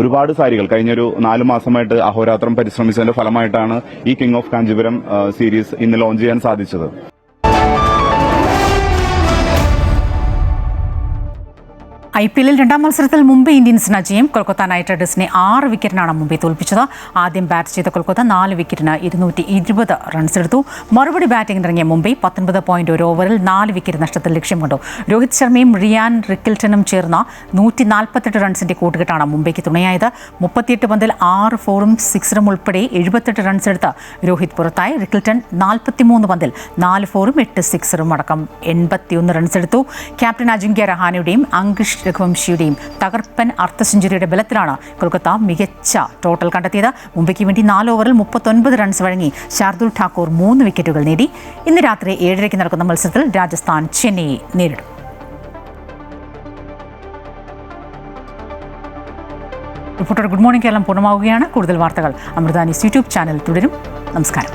ഒരുപാട് സാരികൾ കഴിഞ്ഞൊരു 4 മാസമായിട്ട് അഹോരാത്രം പരിശ്രമിച്ചതിന്റെ ഫലമായിട്ടാണ് ഈ കിങ് ഓഫ് കാഞ്ചീപുരം സീരീസ് ഇന്ന് ലോഞ്ച് ചെയ്യാൻ സാധിച്ചത്. IPL രണ്ടാം മത്സരത്തിൽ മുംബൈ ഇന്ത്യൻസിന് ജയം. കൊൽക്കത്ത നൈറ്റ് റൈഡേഴ്സിനെ 6 വിക്കറ്റിനാണ് മുംബൈ തോൽപ്പിച്ചത്. ആദ്യം ബാറ്റ് ചെയ്ത കൊൽക്കത്ത 4 വിക്കറ്റിന് 220 റൺസ് എടുത്തു. മറുപടി ബാറ്റിംഗിനിറങ്ങിയ മുംബൈ 19.1 ഓവറിൽ 4 വിക്കറ്റ് നഷ്ടത്തിൽ ലക്ഷ്യം കണ്ടു. രോഹിത് ശർമ്മയും റിയാൻ റിക്കിൽട്ടനും ചേർന്ന 148 റൺസിന്റെ കൂട്ടുകെട്ടാണ് മുംബൈക്ക് തുണയായത്. 38 പന്തിൽ 6 4-ഉം 6-ഉം ഉൾപ്പെടെ 78 റൺസ് എടുത്ത് രോഹിത് പുറത്തായി. റിക്കിൽട്ടൺ 43 പന്തിൽ 4 4-ഉം 8 6-ഉം അടക്കം 81 റൺസ് എടുത്തു. ക്യാപ്റ്റൻ അജിങ്ക്യ രഹാനെയുടെയും അങ്കിഷ് രഘുവംശിയുടെയും തകർപ്പൻ അർദ്ധ സെഞ്ചുറിയുടെ ബലത്തിലാണ് കൊൽക്കത്ത മികച്ച ടോട്ടൽ കണ്ടെത്തിയത്. മുംബൈക്ക് വേണ്ടി 4 ഓവറിൽ 39 റൺസ് വഴങ്ങി ഷാർദുൽ ഠാക്കൂർ 3 വിക്കറ്റുകൾ നേടി. ഇന്ന് രാത്രി 7:30 നടക്കുന്ന മത്സരത്തിൽ രാജസ്ഥാൻ ചെന്നൈയെ നേരിടും. റിപ്പോർട്ടർ ഗുഡ് മോർണിംഗ് കേരളം പൂർണ്ണമാവുകയാണ്. കൂടുതൽ വാർത്തകൾ അമൃത ന്യൂസ് യൂട്യൂബ് ചാനൽ തുടരും. നമസ്കാരം.